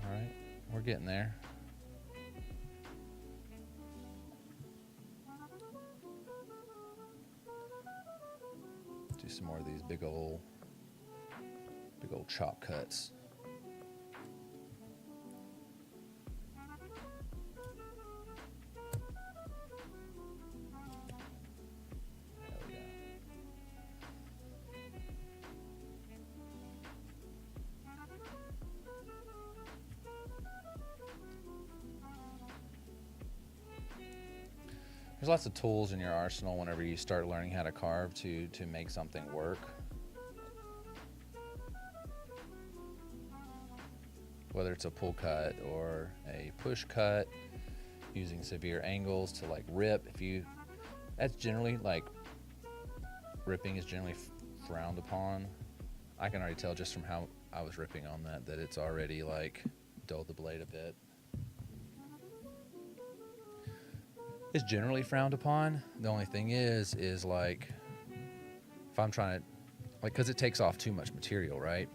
All right, we're getting there. Do some more of these big old chop cuts. There's lots of tools in your arsenal whenever you start learning how to carve to make something work. Whether it's a pull cut or a push cut, using severe angles to like rip. That's generally like, ripping is generally frowned upon. I can already tell just from how I was ripping on that it's already like dulled the blade a bit. It's generally frowned upon. The only thing is like, if I'm trying to, like, because it takes off too much material, right?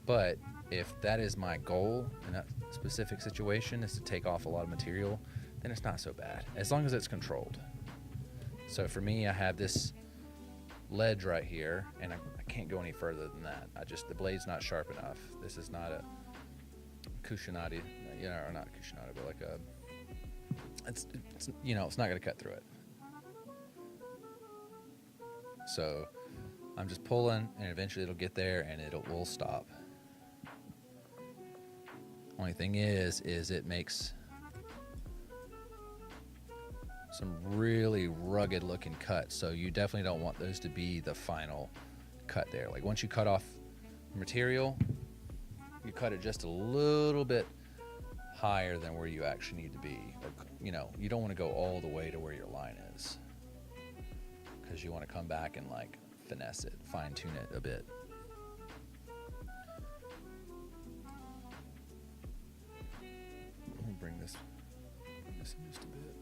But if that is my goal in that specific situation, is to take off a lot of material, then it's not so bad, as long as it's controlled. So for me, I have this ledge right here, and I can't go any further than that. The blade's not sharp enough. This is not a Cuccinati, or not Cuccinati, but like a, it's it's not going to cut through it. So I'm just pulling, and eventually it'll get there and will stop. Only thing is it makes some really rugged looking cuts, so you definitely don't want those to be the final cut there. Like once you cut off material, you cut it just a little bit higher than where you actually need to be. Or, you don't want to go all the way to where your line is, because you want to come back and like finesse it, fine tune it a bit. Let me bring this in just a bit.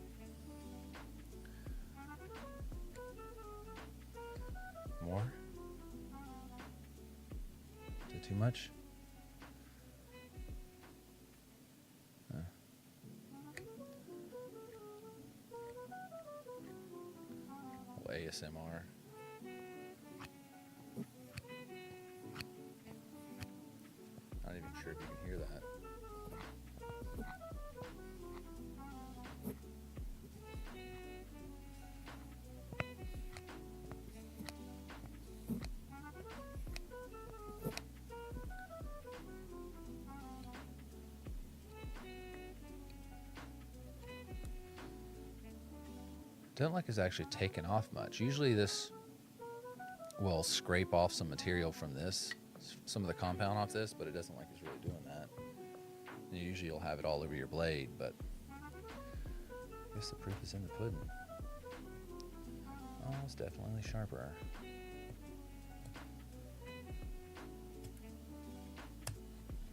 More? Is it too much? ASMR. Not even sure if you can hear that. Don't like it's actually taken off much. Usually this will scrape off some material from this, some of the compound off this, but it doesn't like it's really doing that. Usually you'll have it all over your blade, but I guess the proof is in the pudding. Oh, it's definitely sharper.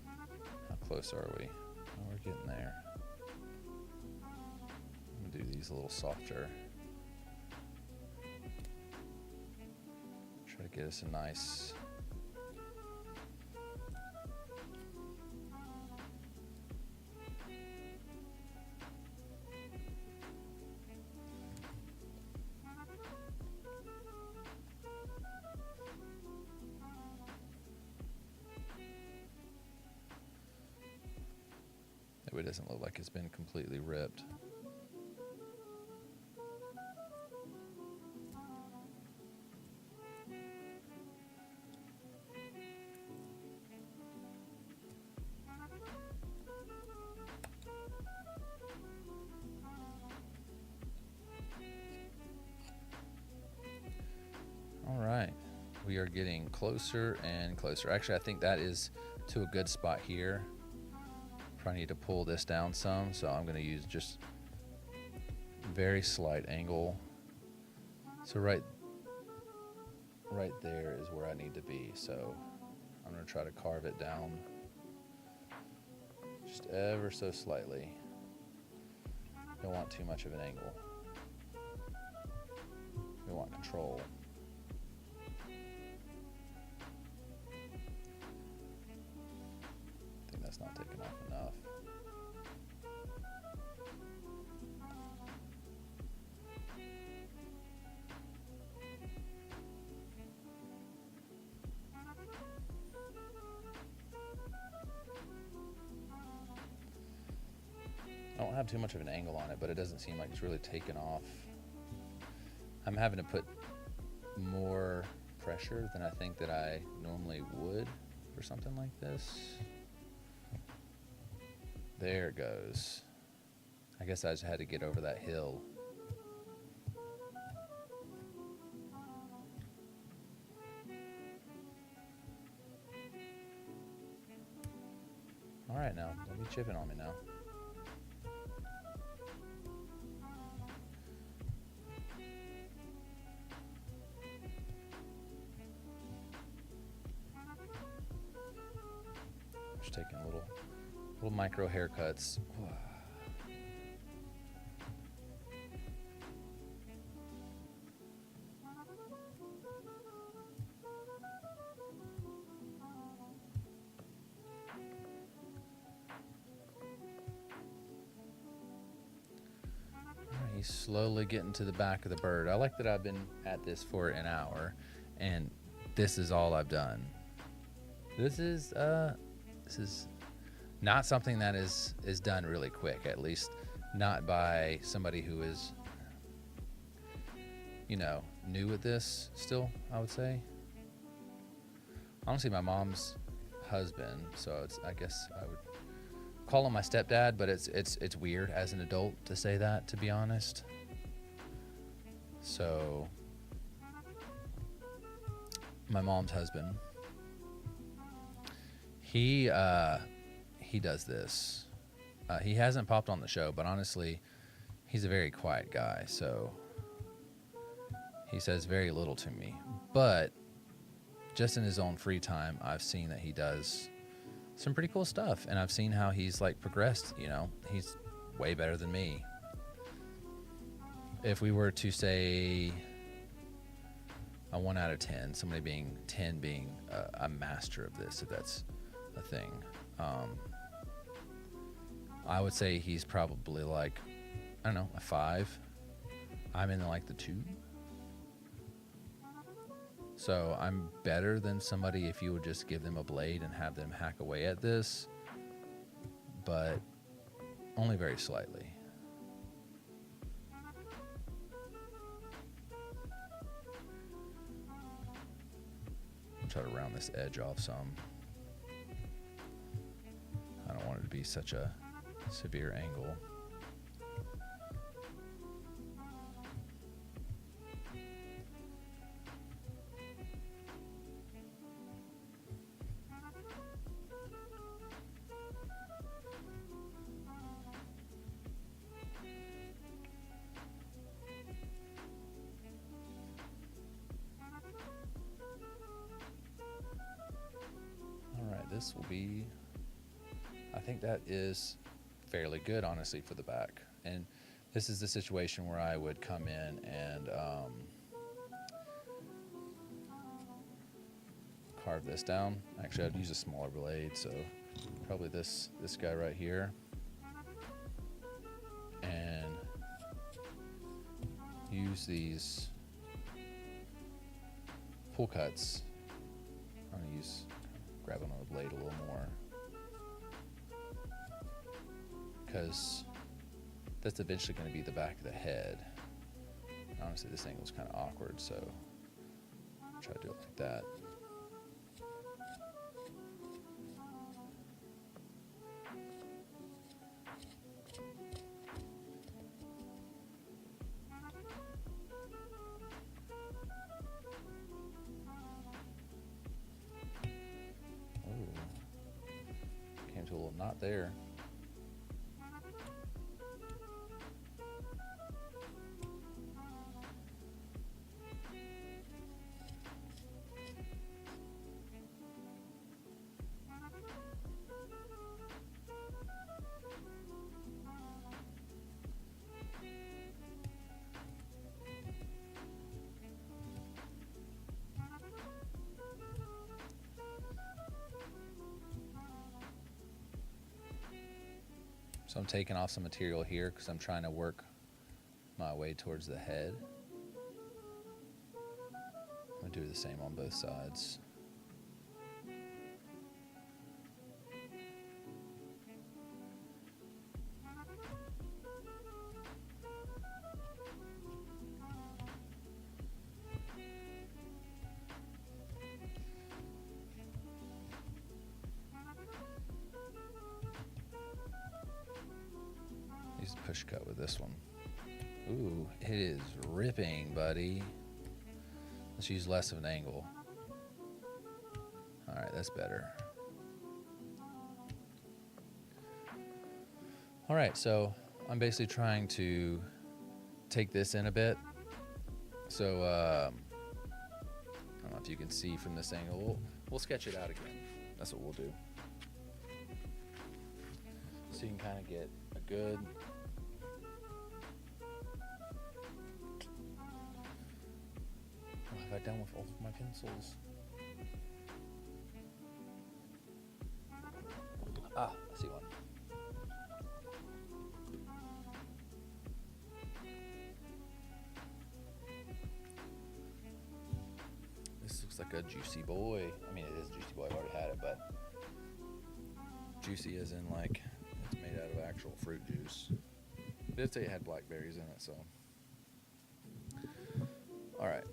How close are we? Oh, we're getting there. I'm gonna do these a little softer. Try to get us a nice that way it doesn't look like it's been completely ripped. All right, we are getting closer and closer. Actually, I think that is to a good spot here. Probably need to pull this down some, so I'm going to use just very slight angle. So right there is where I need to be. So I'm going to try to carve it down just ever so slightly. Don't want too much of an angle. We want control. I think that's not taking off enough. I don't have too much of an angle on it, but it doesn't seem like it's really taken off. I'm having to put more pressure than I think that I normally would for something like this. There it goes. I guess I just had to get over that hill. All right, now, don't be chipping on me now. Just taking little micro haircuts. He's slowly getting to the back of the bird. I like that I've been at this for an hour, and this is all I've done. This is not something that is done really quick, at least not by somebody who is, new at this still, I would say. Honestly, my mom's husband, so I guess I would call him my stepdad, but it's weird as an adult to say that, to be honest. So my mom's husband, he does this. He hasn't popped on the show, but honestly, he's a very quiet guy, so he says very little to me. But just in his own free time, I've seen that he does some pretty cool stuff, and I've seen how he's progressed. He's way better than me. If we were to say a 1 out of 10, somebody being 10 being a master of this, if that's a thing, I would say he's probably a 5. I'm in the 2. So I'm better than somebody if you would just give them a blade and have them hack away at this, but only very slightly. I'll try to round this edge off some. I don't want it to be such a severe angle. this will be, I think that is fairly good, honestly, for the back. And this is the situation where I would come in and carve this down. Actually, I'd use a smaller blade, so probably this guy right here, and use these pull cuts. I'm gonna grab another blade a little more, because that's eventually going to be the back of the head. Honestly, this angle is kind of awkward, so I'll try to do it like that. Came to a little knot there. So I'm taking off some material here because I'm trying to work my way towards the head. I'm going to do the same on both sides. Use the push cut with this one. Ooh, it is ripping, buddy. Let's use less of an angle. All right, that's better. All right, so I'm basically trying to take this in a bit. So I don't know if you can see from this angle. We'll sketch it out again. That's what we'll do. So you can kind of get a good what have I done with all of my pencils? Ah, I see one. This looks like a juicy boy. I mean, it is a juicy boy. I've already had it, but juicy as in like it's made out of actual fruit juice. It did say it had blackberries in it, so. All right.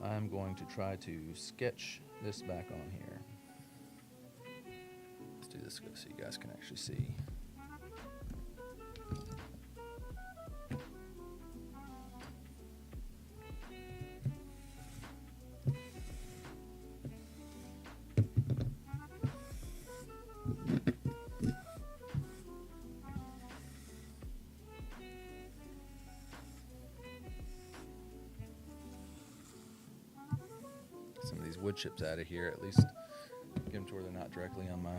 I'm going to try to sketch this back on here. Let's do this so you guys can actually see. Some of these wood chips out of here, at least get them to where they're not directly on my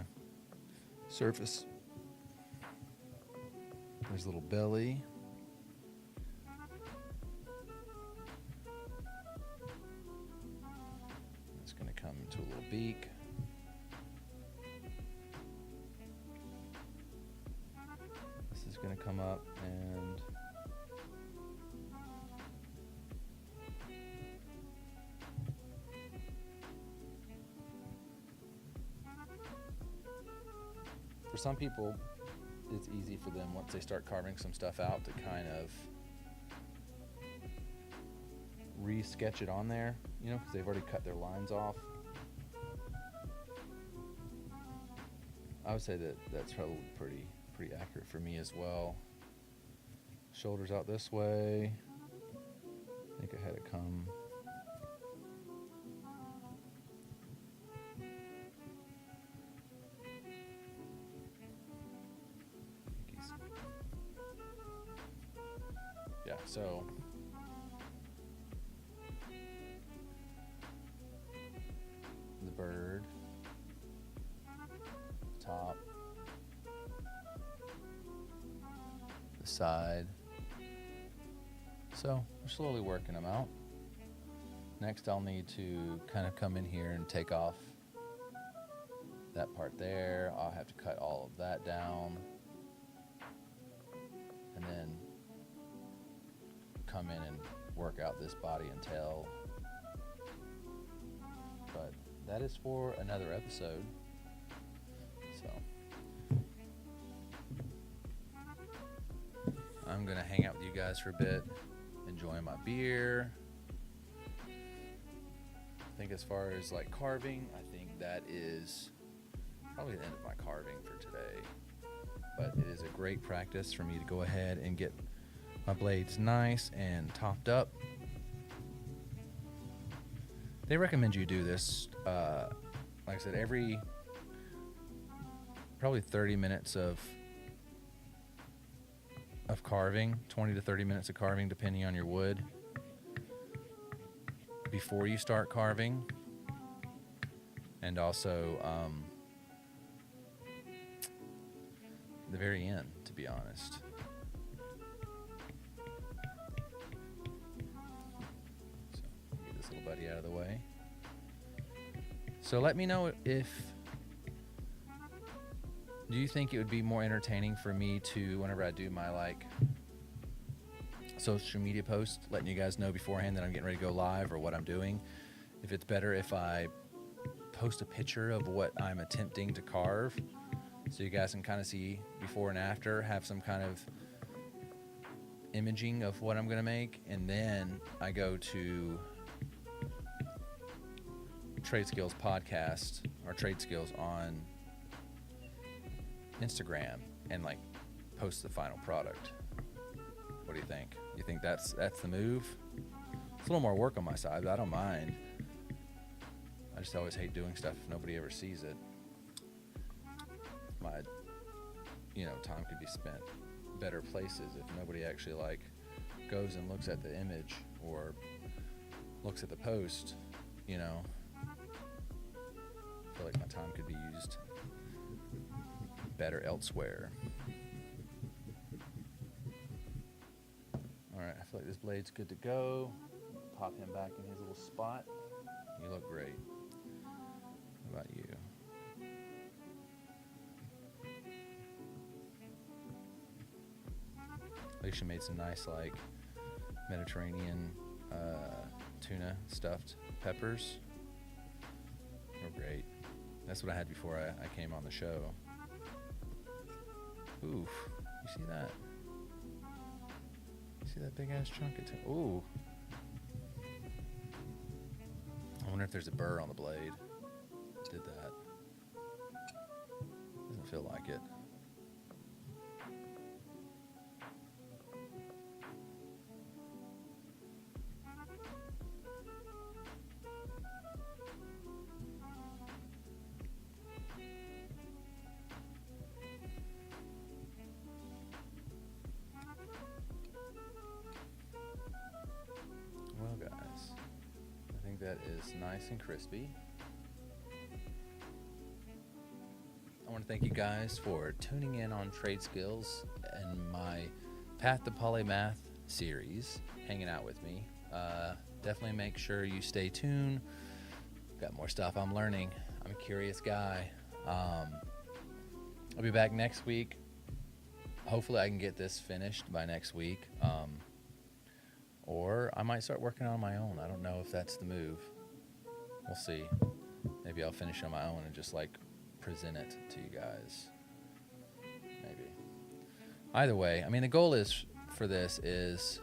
surface. There's a little belly. It's going to come into a little beak. This is going to come up and for some people, it's easy for them once they start carving some stuff out to kind of re-sketch it on there, you know, because they've already cut their lines off. I would say that that's probably pretty accurate for me as well. Shoulders out this way. I think I had it come. Yeah, so the bird. the side. So we're slowly working them out. Next, I'll need to kind of come in here and take off that part there. I'll have to cut all of that down. And then come in and work out this body and tail. But that is for another episode. So I'm gonna hang out with you guys for a bit, enjoying my beer. I think as far as like carving, I think that is probably the end of my carving for today. But it is a great practice for me to go ahead and get my blades nice and topped up. They recommend you do this, like I said, every probably 30 minutes of carving, 20 to 30 minutes of carving, depending on your wood, before you start carving, and also the very end, to be honest. So get this little buddy out of the way. So let me know if, do you think it would be more entertaining for me to, whenever I do my like social media post, letting you guys know beforehand that I'm getting ready to go live or what I'm doing, if it's better if I post a picture of what I'm attempting to carve so you guys can kind of see before and after, have some kind of imaging of what I'm going to make, and then I go to Trade Skills Podcast or Trade Skills on Instagram and like post the final product. What do you think? You think that's the move? It's a little more work on my side, but I don't mind. I just always hate doing stuff if nobody ever sees it. My, time could be spent better places if nobody actually like goes and looks at the image or looks at the post, I feel like my time could be used better elsewhere. All right, I feel like this blade's good to go. Pop him back in his little spot. You look great. How about you? Alicia made some nice like Mediterranean tuna stuffed peppers. They're great. That's what I had before I came on the show. Oof, you see that? You see that big ass chunk of tuna? Ooh. I wonder if there's a burr on the blade. Did that. Doesn't feel like it. Well, guys, I think that is nice and crispy. I want to thank you guys for tuning in on Trade Skills and my Path to Polymath series, hanging out with me. Definitely make sure you stay tuned. Got more stuff I'm learning. I'm a curious guy. I'll be back next week. Hopefully I can get this finished by next week. Or I might start working on my own. I don't know if that's the move. We'll see. Maybe I'll finish on my own and just like present it to you guys. Maybe. Either way, I mean, the goal is for this is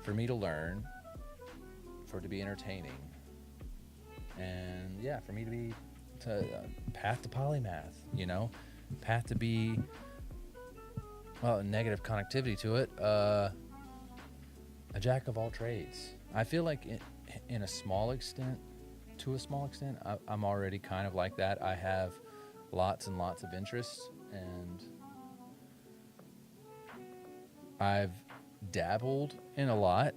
for me to learn, for it to be entertaining, and yeah, for me to be path to polymath, path to be, well, negative connectivity to it, a jack of all trades. I feel like in a small extent, I'm already kind of like that. I have lots and lots of interests, and I've dabbled in a lot,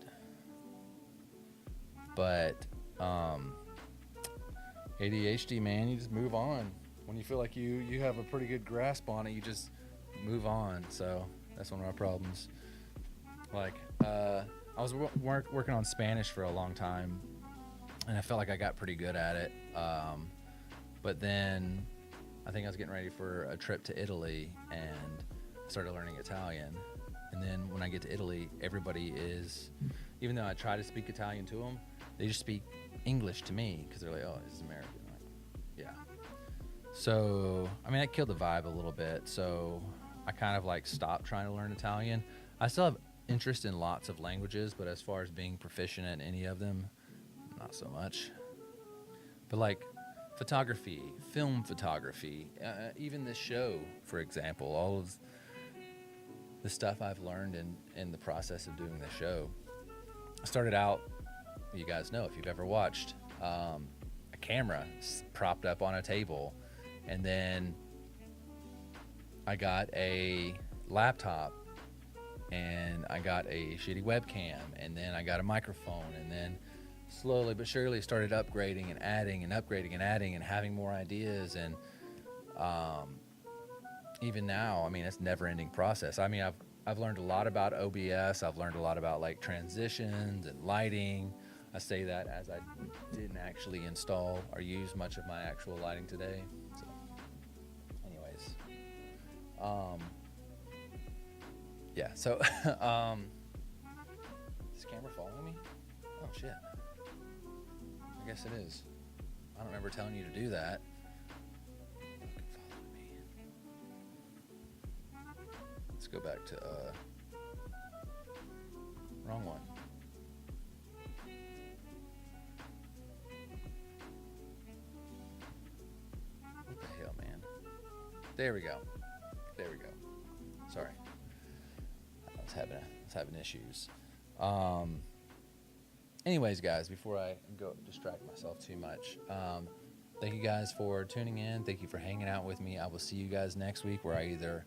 but ADHD, man, you just move on. When you feel like you have a pretty good grasp on it, you just move on. So that's one of my problems. Like, I was working on Spanish for a long time, and I felt like I got pretty good at it. But then I think I was getting ready for a trip to Italy and started learning Italian. And then when I get to Italy, everybody is, even though I try to speak Italian to them, they just speak English to me because they're like, oh, this is American. I'm like, yeah. So, I mean, that killed the vibe a little bit. So I kind of like stopped trying to learn Italian. I still have interest in lots of languages, but as far as being proficient in any of them, not so much. But like photography, film photography, even this show, for example, all of the stuff I've learned in the process of doing the show. I started out, you guys know if you've ever watched, a camera propped up on a table, and then I got a laptop, and I got a shitty webcam, and then I got a microphone, and then slowly but surely started upgrading and adding and upgrading and adding and having more ideas. And even now, I mean, it's a never-ending process. I mean, I've learned a lot about OBS. I've learned a lot about like transitions and lighting. I say that as I didn't actually install or use much of my actual lighting today. So, anyways, yeah. So, is this camera following me? Oh shit. I guess it is. I don't remember telling you to do that. Follow me. Let's go back to wrong one. What the hell, man? There we go. There we go. Sorry. I was having issues. Anyways, guys, before I go distract myself too much, thank you guys for tuning in. Thank you for hanging out with me. I will see you guys next week, where I either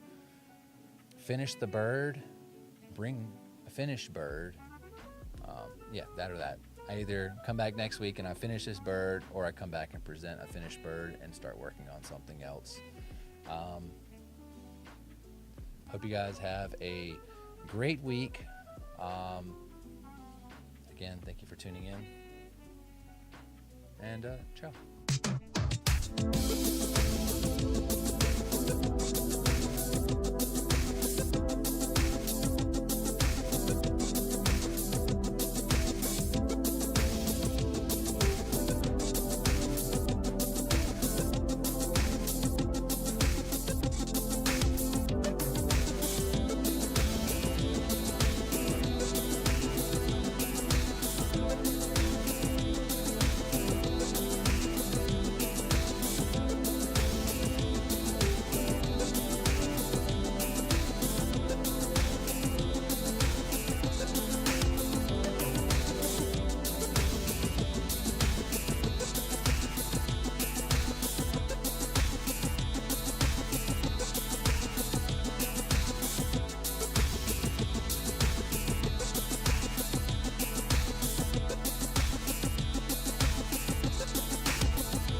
finish the bird, bring a finished bird. Yeah, that or that. I either come back next week and I finish this bird, or I come back and present a finished bird and start working on something else. Hope you guys have a great week. Again, thank you for tuning in, and ciao.